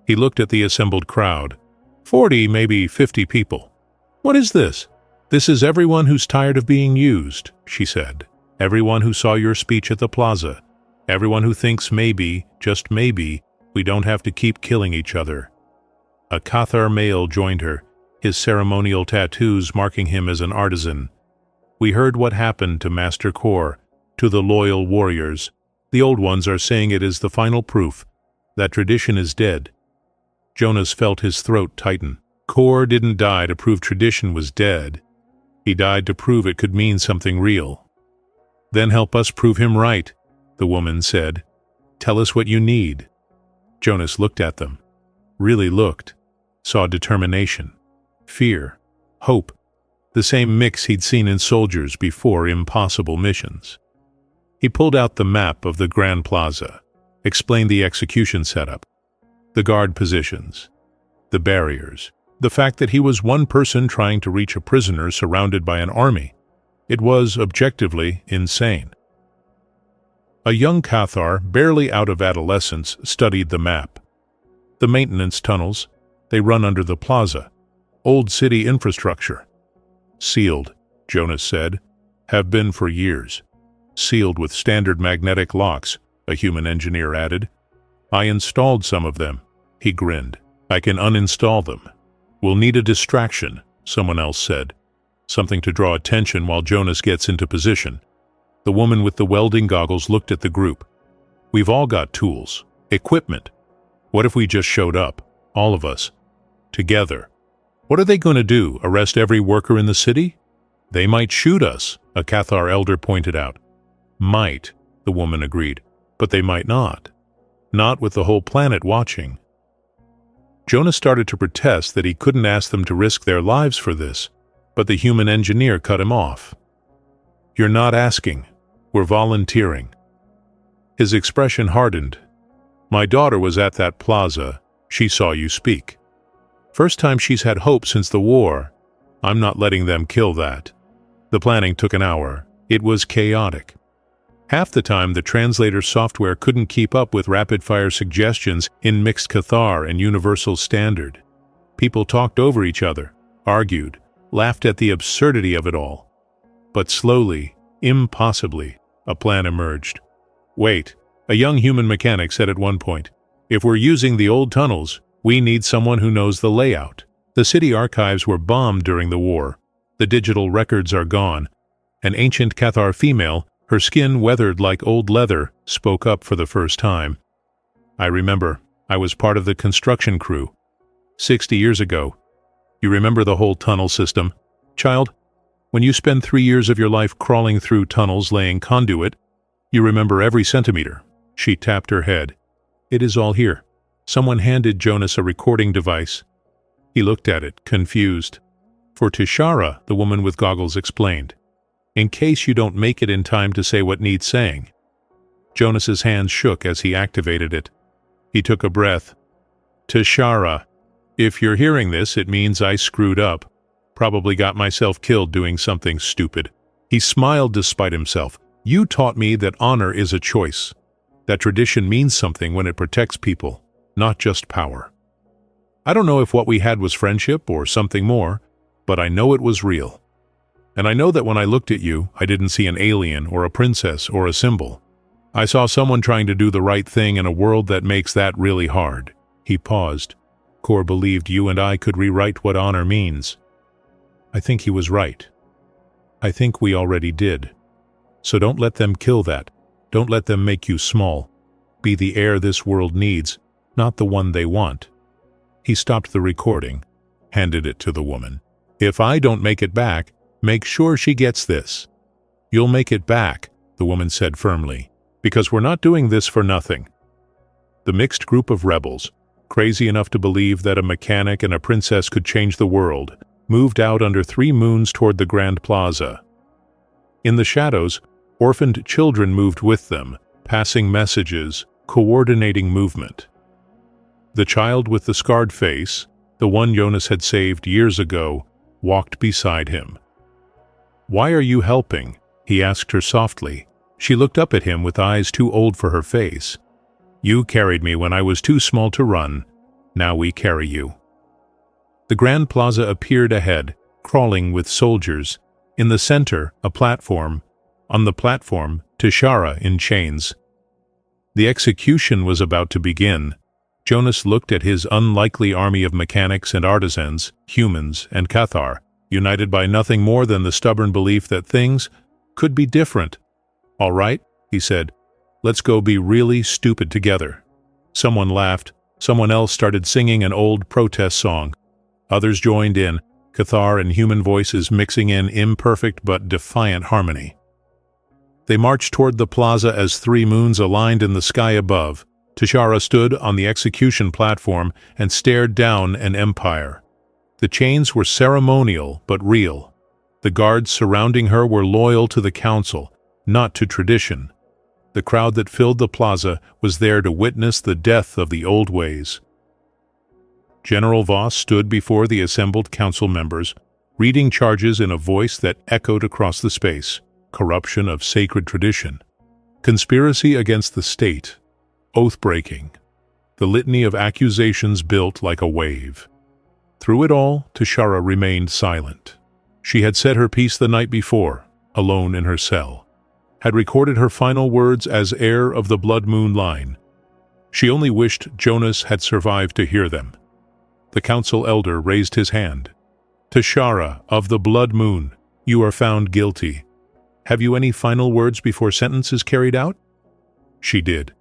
He looked at the assembled crowd. 40, maybe 50 people. "What is this?" "This is everyone who's tired of being used," she said. "Everyone who saw your speech at the plaza. Everyone who thinks maybe, just maybe, we don't have to keep killing each other." A Cathar male joined her, his ceremonial tattoos marking him as an artisan. "We heard what happened to Master Kor, to the loyal warriors. The old ones are saying it is the final proof that tradition is dead." Jonas felt his throat tighten. Kor didn't die to prove tradition was dead. He died to prove it could mean something real. "Then help us prove him right," the woman said. "Tell us what you need." Jonas looked at them. Really looked. Saw determination, fear, hope, the same mix he'd seen in soldiers before impossible missions. He pulled out the map of the Grand Plaza, explained the execution setup, the guard positions, the barriers, the fact that he was one person trying to reach a prisoner surrounded by an army. It was, objectively, insane. A young Cathar, barely out of adolescence, studied the map. The maintenance tunnels, they run under the plaza. Old city infrastructure. "Sealed," Jonas said. "Have been for years. Sealed with standard magnetic locks," a human engineer added. "I installed some of them," he grinned. "I can uninstall them." "We'll need a distraction," someone else said. "Something to draw attention while Jonas gets into position." The woman with the welding goggles looked at the group. "We've all got tools, equipment. What if we just showed up, all of us, together? What are they going to do, arrest every worker in the city?" "They might shoot us," a Cathar elder pointed out. "Might," the woman agreed, "but they might not. Not with the whole planet watching." Jonas started to protest that he couldn't ask them to risk their lives for this, but the human engineer cut him off. "You're not asking. We're volunteering." His expression hardened. "My daughter was at that plaza. She saw you speak. First time she's had hope since the war. I'm not letting them kill that." The planning took an hour. It was chaotic. Half the time the translator software couldn't keep up with rapid-fire suggestions in mixed Cathar and Universal Standard. People talked over each other, argued, laughed at the absurdity of it all. But slowly, impossibly, a plan emerged. "Wait," a young human mechanic said at one point. "If we're using the old tunnels, we need someone who knows the layout. The city archives were bombed during the war. The digital records are gone." An ancient Cathar female, her skin weathered like old leather, spoke up for the first time. "I remember. I was part of the construction crew. 60 years ago. You remember the whole tunnel system? Child, when you spend 3 years of your life crawling through tunnels laying conduit, you remember every centimeter." She tapped her head. "It is all here." Someone handed Jonas a recording device. He looked at it, confused. "For Tishara," the woman with goggles explained. "In case you don't make it in time to say what needs saying." Jonas's hands shook as he activated it. He took a breath. "Tishara, if you're hearing this, it means I screwed up. Probably got myself killed doing something stupid." He smiled despite himself. "You taught me that honor is a choice. That tradition means something when it protects people, not just power. I don't know if what we had was friendship or something more, but I know it was real. And I know that when I looked at you, I didn't see an alien or a princess or a symbol. I saw someone trying to do the right thing in a world that makes that really hard." He paused. "Kor believed you and I could rewrite what honor means." I think he was right. I think we already did. So don't let them kill that. Don't let them make you small. Be the heir this world needs, not the one they want. He stopped the recording, handed it to the woman. "If I don't make it back, make sure she gets this." "You'll make it back," the woman said firmly, "because we're not doing this for nothing." The mixed group of rebels, crazy enough to believe that a mechanic and a princess could change the world, moved out under 3 moons toward the Grand Plaza. In the shadows, orphaned children moved with them, passing messages, coordinating movement. The child with the scarred face, the one Jonas had saved years ago, walked beside him. "Why are you helping?" he asked her softly, She looked up at him with eyes too old for her face. "You carried me when I was too small to run. Now we carry you." The Grand Plaza appeared ahead, crawling with soldiers. In the center, a platform. On the platform, Tishara in chains. The execution was about to begin. Jonas looked at his unlikely army of mechanics and artisans, humans and Cathar, united by nothing more than the stubborn belief that things could be different. "All right," he said, "let's go be really stupid together." Someone laughed. Someone else started singing an old protest song. Others joined in, Cathar and human voices mixing in imperfect but defiant harmony. They marched toward the plaza as three moons aligned in the sky above. Tishara stood on the execution platform and stared down an empire. The chains were ceremonial but real. The guards surrounding her were loyal to the council, not to tradition. The crowd that filled the plaza was there to witness the death of the old ways. General Voss stood before the assembled council members, reading charges in a voice that echoed across the space. Corruption of sacred tradition, conspiracy against the state, oath-breaking, the litany of accusations built like a wave. Through it all, Tishara remained silent. She had said her piece the night before, alone in her cell, had recorded her final words as heir of the Blood Moon line. She only wished Jonas had survived to hear them. The council elder raised his hand. "Tishara of the Blood Moon, you are found guilty. Have you any final words before sentence is carried out?" She did.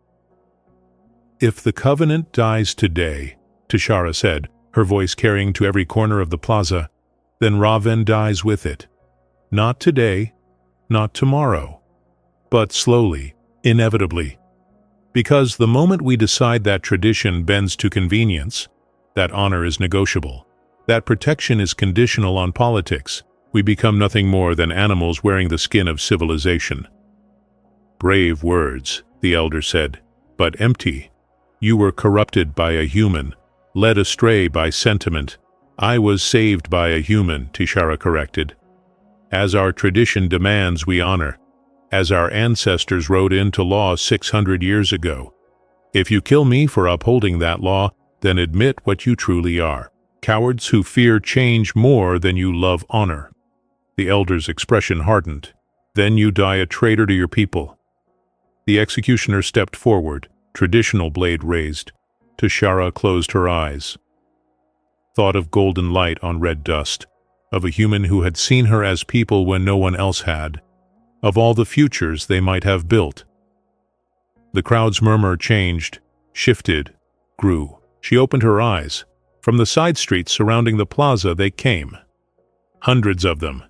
"If the Covenant dies today," Tishara said, her voice carrying to every corner of the plaza, "then Raven dies with it. Not today, not tomorrow, but slowly, inevitably. Because the moment we decide that tradition bends to convenience, that honor is negotiable, that protection is conditional on politics, we become nothing more than animals wearing the skin of civilization." "Brave words," the elder said, "but empty. You were corrupted by a human, led astray by sentiment. I was saved by a human," Tishara corrected. "As our tradition demands, we honor, as our ancestors wrote into law 600 years ago. If you kill me for upholding that law, then admit what you truly are. Cowards who fear change more than you love honor." The elder's expression hardened. "Then you die a traitor to your people." The executioner stepped forward, traditional blade raised. Tishara closed her eyes. Thought of golden light on red dust, of a human who had seen her as people when no one else had, of all the futures they might have built. The crowd's murmur changed, shifted, grew. She opened her eyes. From the side streets surrounding the plaza they came. Hundreds of them.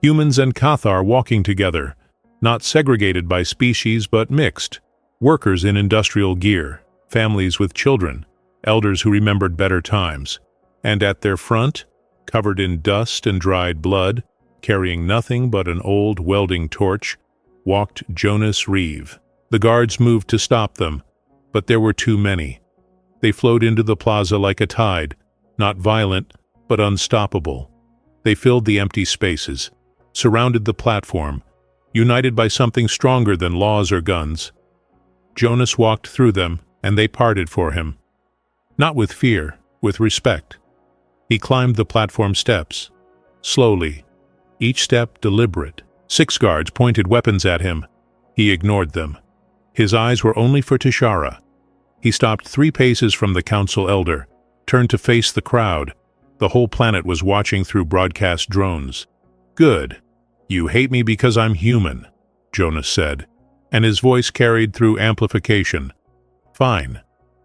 Humans and Cathar walking together, not segregated by species but mixed. Workers in industrial gear, families with children, elders who remembered better times. And at their front, covered in dust and dried blood, carrying nothing but an old welding torch, walked Jonas Reeve. The guards moved to stop them, but there were too many. They flowed into the plaza like a tide, not violent, but unstoppable. They filled the empty spaces, surrounded the platform, united by something stronger than laws or guns. Jonas walked through them, and they parted for him. Not with fear, with respect. He climbed the platform steps, slowly, each step deliberate. 6 guards pointed weapons at him. He ignored them. His eyes were only for Tishara. He stopped 3 paces from the council elder, turned to face the crowd. The whole planet was watching through broadcast drones. "Good. You hate me because I'm human," Jonas said, and his voice carried through amplification. "Fine.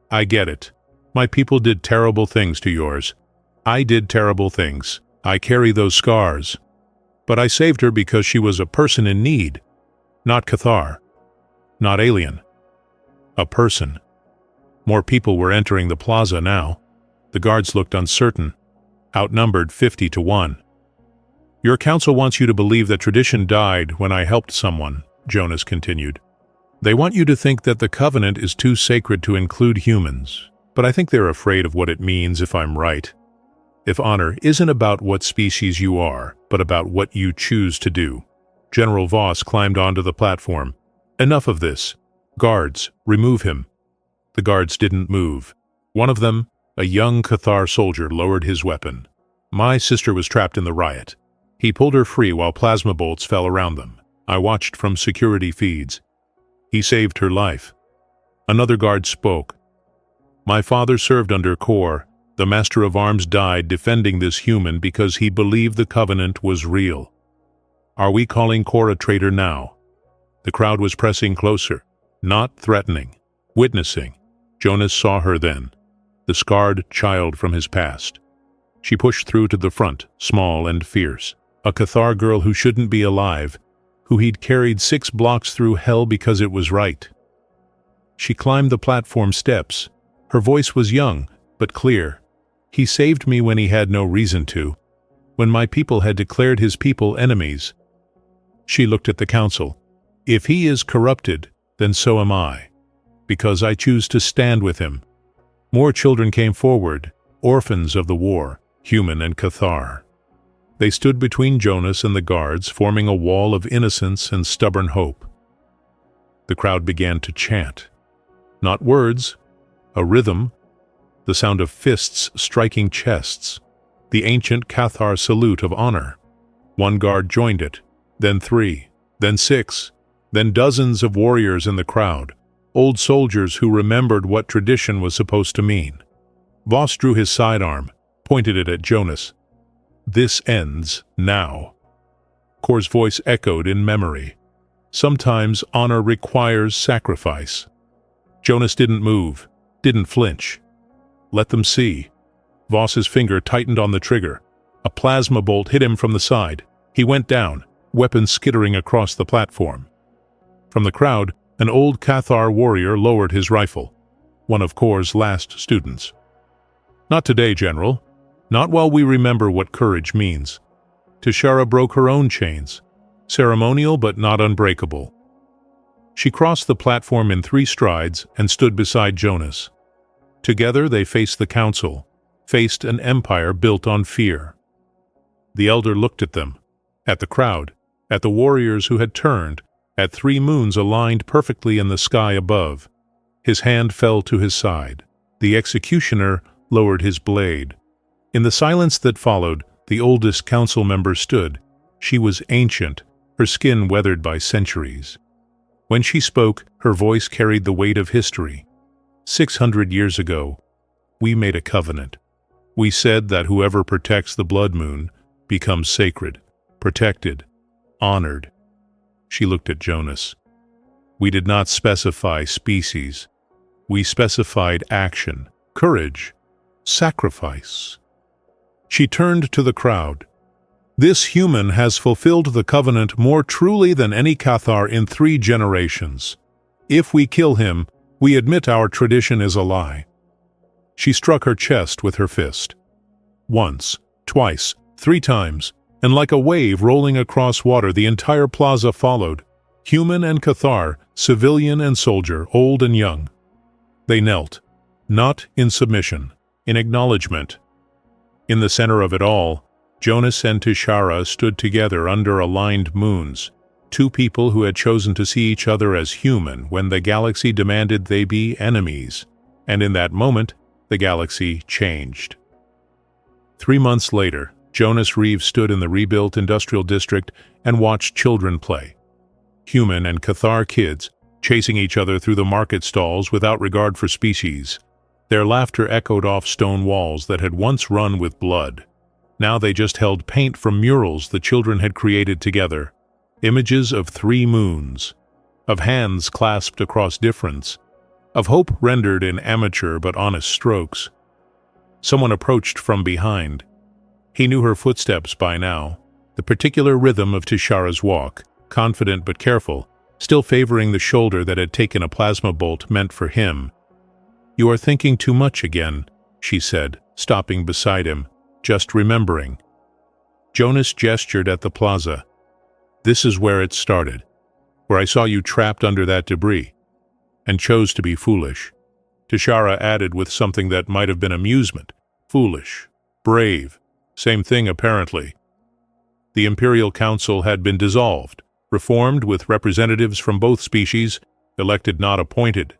I get it. My people did terrible things to yours. I did terrible things. I carry those scars. But I saved her because she was a person in need. Not Cathar. Not alien. A person." More people were entering the plaza now. The guards looked uncertain, outnumbered 50 to 1. "Your council wants you to believe that tradition died when I helped someone," Jonas continued. "They want you to think that the Covenant is too sacred to include humans, but I think they're afraid of what it means if I'm right. If honor isn't about what species you are, but about what you choose to do." General Voss climbed onto the platform. Enough of this. Guards, remove him. The guards didn't move. One of them, a young Cathar soldier, lowered his weapon. My sister was trapped in the riot. He pulled her free while plasma bolts fell around them. I watched from security feeds. He saved her life. Another guard spoke. My father served under Kor. The Master of Arms died defending this human because he believed the Covenant was real. Are we calling Kor a traitor now? The crowd was pressing closer, not threatening, witnessing. Jonas saw her then, the scarred child from his past. She pushed through to the front, small and fierce. A Cathar girl who shouldn't be alive, who he'd carried 6 blocks through hell because it was right. She climbed the platform steps. Her voice was young, but clear. He saved me when he had no reason to, when my people had declared his people enemies. She looked at the council. If he is corrupted, then so am I, because I choose to stand with him. More children came forward, orphans of the war, human and Cathar. They stood between Jonas and the guards, forming a wall of innocence and stubborn hope. The crowd began to chant. Not words, a rhythm, the sound of fists striking chests, the ancient Cathar salute of honor. One guard joined it, then 3, then 6, then dozens of warriors in the crowd, old soldiers who remembered what tradition was supposed to mean. Voss drew his sidearm, pointed it at Jonas. This ends now. Kor's voice echoed in memory. Sometimes honor requires sacrifice. Jonas didn't move, didn't flinch. Let them see. Voss's finger tightened on the trigger. A plasma bolt hit him from the side. He went down, weapon skittering across the platform. From the crowd, an old Cathar warrior lowered his rifle, one of Kor's last students. Not today, General. Not while we remember what courage means. Tishara broke her own chains, ceremonial but not unbreakable. She crossed the platform in 3 strides and stood beside Jonas. Together they faced the council, faced an empire built on fear. The elder looked at them, at the crowd, at the warriors who had turned, at 3 moons aligned perfectly in the sky above. His hand fell to his side. The executioner lowered his blade. In the silence that followed, the oldest council member stood. She was ancient, her skin weathered by centuries. When she spoke, her voice carried the weight of history. 600 years ago, we made a covenant. We said that whoever protects the blood moon becomes sacred, protected, honored. She looked at Jonas. We did not specify species. We specified action, courage, sacrifice. She turned to the crowd. This human has fulfilled the covenant more truly than any Cathar in 3 generations. If we kill him, we admit our tradition is a lie. She struck her chest with her fist. Once, twice, 3 times, and like a wave rolling across water, the entire plaza followed, human and Cathar, civilian and soldier, old and young. They knelt, not in submission, in acknowledgement. In the center of it all, Jonas and Tishara stood together under aligned moons, 2 people who had chosen to see each other as human when the galaxy demanded they be enemies, and in that moment, the galaxy changed. 3 months later, Jonas Reeves stood in the rebuilt industrial district and watched children play. Human and Cathar kids, chasing each other through the market stalls without regard for species. Their laughter echoed off stone walls that had once run with blood. Now they just held paint from murals the children had created together. Images of 3 moons, of hands clasped across difference, of hope rendered in amateur but honest strokes. Someone approached from behind. He knew her footsteps by now, the particular rhythm of Tishara's walk, confident but careful, still favoring the shoulder that had taken a plasma bolt meant for him. You are thinking too much again, she said, stopping beside him, just remembering. Jonas gestured at the plaza. This is where it started, where I saw you trapped under that debris, and chose to be foolish. Tishara added with something that might have been amusement. Foolish, brave, same thing apparently. The Imperial Council had been dissolved. reformed with representatives from both species, elected not appointed.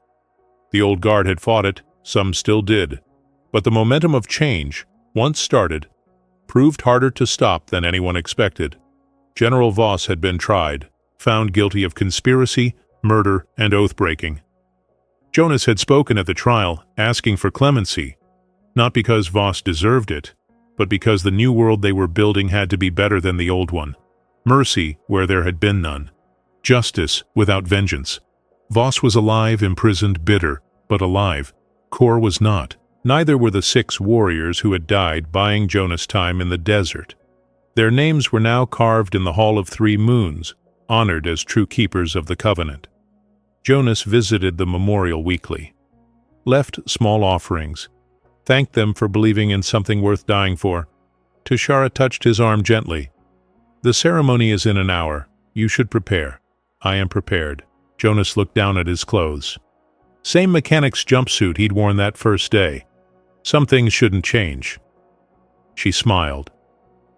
The old guard had fought it, some still did. But the momentum of change, once started, proved harder to stop than anyone expected. General Voss had been tried, found guilty of conspiracy, murder, and oath-breaking. Jonas had spoken at the trial, asking for clemency, not because Voss deserved it, but because the new world they were building had to be better than the old one. Mercy where there had been none. Justice without vengeance. Voss was alive, imprisoned, bitter, but alive. Kor was not. Neither were the 6 warriors who had died buying Jonas time in the desert. Their names were now carved in the Hall of 3 Moons, honored as true keepers of the Covenant. Jonas visited the memorial weekly, left small offerings, thanked them for believing in something worth dying for. Tishara touched his arm gently. "The ceremony is in an hour. You should prepare." "I am prepared." Jonas looked down at his clothes. Same mechanic's jumpsuit he'd worn that first day. Some things shouldn't change. She smiled.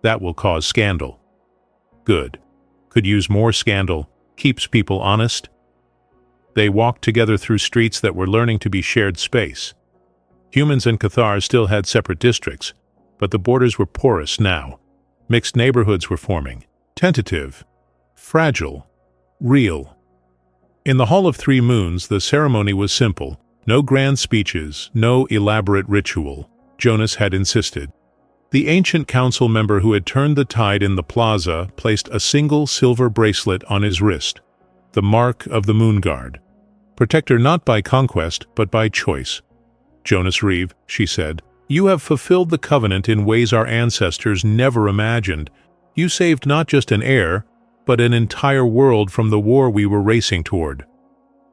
"That will cause scandal." "Good. Could use more scandal. Keeps people honest." They walked together through streets that were learning to be shared space. Humans and Cathars still had separate districts, but the borders were porous now. Mixed neighborhoods were forming. Tentative. Fragile. Real. In the Hall of 3 Moons, the ceremony was simple. No grand speeches, no elaborate ritual. Jonas had insisted. The ancient council member who had turned the tide in the plaza placed a single silver bracelet on his wrist, the mark of the Moon Guard. Protector not by conquest, but by choice. "Jonas Reeve," she said, "you have fulfilled the covenant in ways our ancestors never imagined. You saved not just an heir, but an entire world from the war we were racing toward.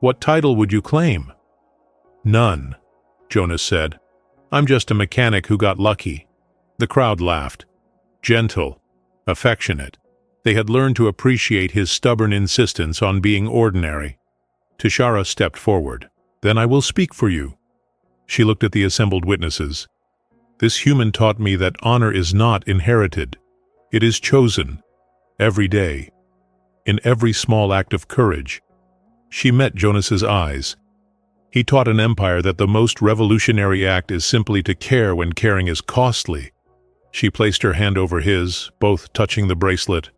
What title would you claim?" "None," Jonas said. "I'm just a mechanic who got lucky." The crowd laughed. Gentle, affectionate. They had learned to appreciate his stubborn insistence on being ordinary. Tishara stepped forward. "Then I will speak for you." She looked at the assembled witnesses. "This human taught me that honor is not inherited. It is chosen. Every day. In every small act of courage." She met Jonas's eyes. He taught an empire that the most revolutionary act is simply to care when caring is costly. She placed her hand over his, both touching the bracelet.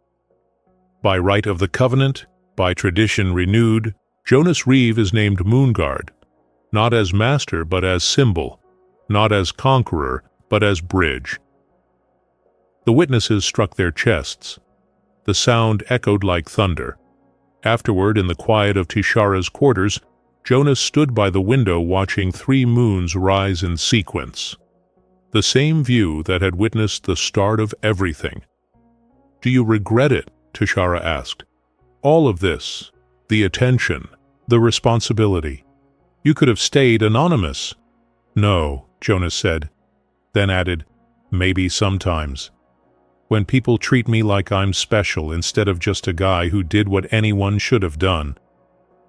"By right of the covenant, by tradition renewed, Jonas Reeve is named Moonguard, not as master but as symbol, not as conqueror but as bridge." The witnesses struck their chests. The sound echoed like thunder. Afterward, in the quiet of Tishara's quarters, Jonas stood by the window watching 3 moons rise in sequence. The same view that had witnessed the start of everything. "Do you regret it?" Tishara asked. "All of this, the attention, the responsibility. You could have stayed anonymous." "No," Jonas said, then added, "Maybe sometimes. When people treat me like I'm special instead of just a guy who did what anyone should have done."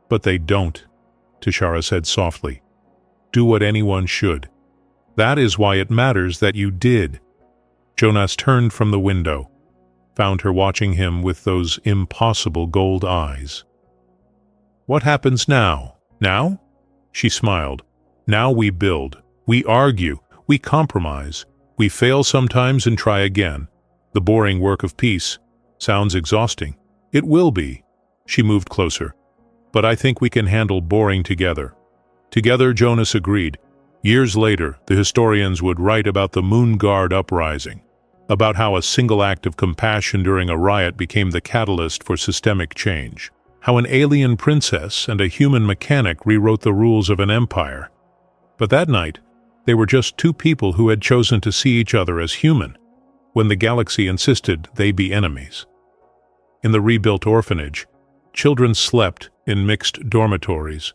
"But they don't," Tishara said softly. "Do what anyone should. That is why it matters that you did." Jonas turned from the window, found her watching him with those impossible gold eyes. "What happens now? Now?" She smiled. "Now we build. We argue. We compromise. We fail sometimes and try again. The boring work of peace. Sounds exhausting. It will be." She moved closer. "But I think we can handle boring together." Together, Jonas agreed. Years later, the historians would write about the Moon Guard uprising, about how a single act of compassion during a riot became the catalyst for systemic change, how an alien princess and a human mechanic rewrote the rules of an empire. But that night, they were just 2 people who had chosen to see each other as human, when the galaxy insisted they be enemies. In the rebuilt orphanage, children slept in mixed dormitories.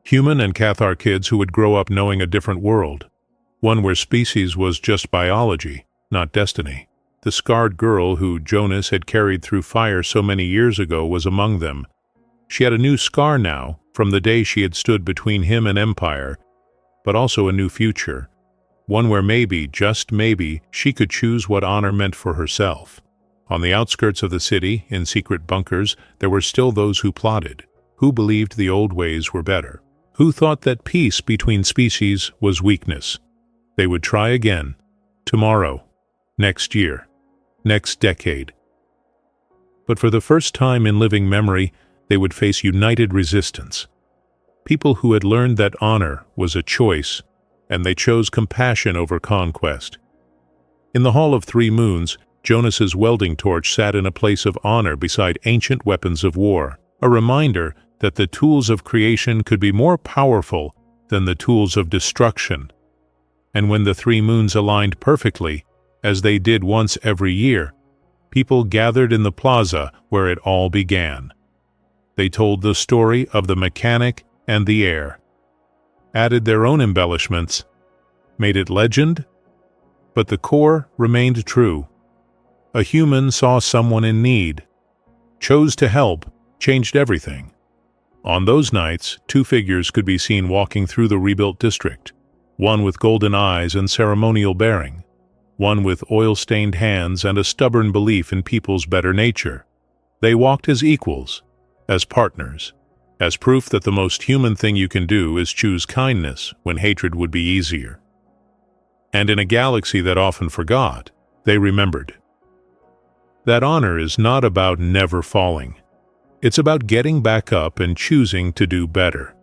Human and Cathar kids who would grow up knowing a different world, one where species was just biology, not destiny. The scarred girl who Jonas had carried through fire so many years ago was among them. She had a new scar now, from the day she had stood between him and empire, but also a new future, one where maybe, just maybe, she could choose what honor meant for herself. On the outskirts of the city, in secret bunkers, there were still those who plotted, who believed the old ways were better, who thought that peace between species was weakness. They would try again, tomorrow, next year, next decade. But for the first time in living memory, they would face united resistance. People who had learned that honor was a choice, and they chose compassion over conquest. In the Hall of Three Moons, Jonas's welding torch sat in a place of honor beside ancient weapons of war, a reminder that the tools of creation could be more powerful than the tools of destruction. And when the three moons aligned perfectly, as they did once every year, people gathered in the plaza where it all began. They told the story of the mechanic and the air, added their own embellishments, made it legend, but the core remained true. A human saw someone in need, chose to help, changed everything. On those nights, two figures could be seen walking through the rebuilt district, one with golden eyes and ceremonial bearing, one with oil-stained hands and a stubborn belief in people's better nature. They walked as equals, as partners, as proof that the most human thing you can do is choose kindness when hatred would be easier. And in a galaxy that often forgot, they remembered. That honor is not about never falling. It's about getting back up and choosing to do better.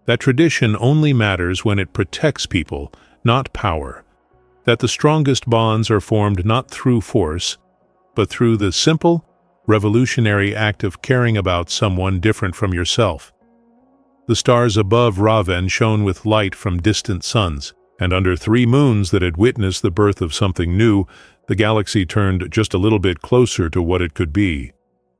That tradition only matters when it protects people, not power. That the strongest bonds are formed not through force, but through the simple, revolutionary act of caring about someone different from yourself. The stars above Raven shone with light from distant suns, and under three moons that had witnessed the birth of something new, the galaxy turned just a little bit closer to what it could be,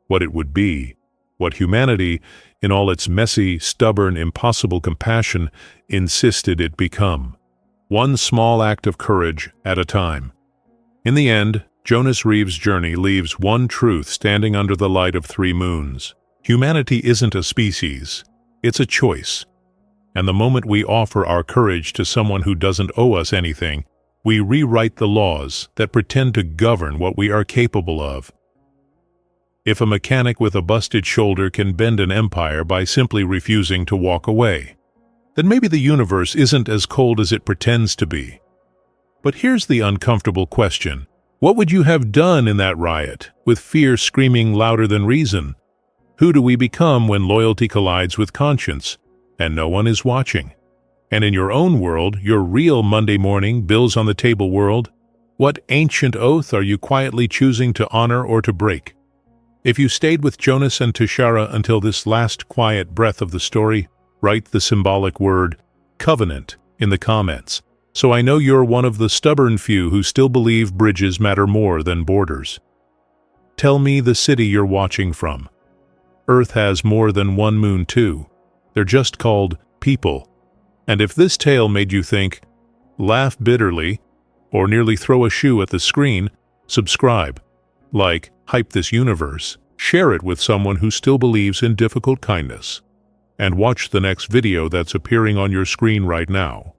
what it would be, what humanity, in all its messy, stubborn, impossible compassion, insisted it become. One small act of courage at a time. In the end, Jonas Reeves' journey leaves one truth standing under the light of three moons. Humanity isn't a species, it's a choice. And the moment we offer our courage to someone who doesn't owe us anything, we rewrite the laws that pretend to govern what we are capable of. If a mechanic with a busted shoulder can bend an empire by simply refusing to walk away, then maybe the universe isn't as cold as it pretends to be. But here's the uncomfortable question. What would you have done in that riot, with fear screaming louder than reason? Who do we become when loyalty collides with conscience, and no one is watching? And in your own world, your real Monday morning, bills on the table world, what ancient oath are you quietly choosing to honor or to break? If you stayed with Jonas and Tashara until this last quiet breath of the story, write the symbolic word covenant in the comments, so I know you're one of the stubborn few who still believe bridges matter more than borders. Tell me the city you're watching from. Earth has more than one moon too. They're just called people. And if this tale made you think, laugh bitterly, or nearly throw a shoe at the screen, subscribe, like, hype this universe, share it with someone who still believes in difficult kindness, and watch the next video that's appearing on your screen right now.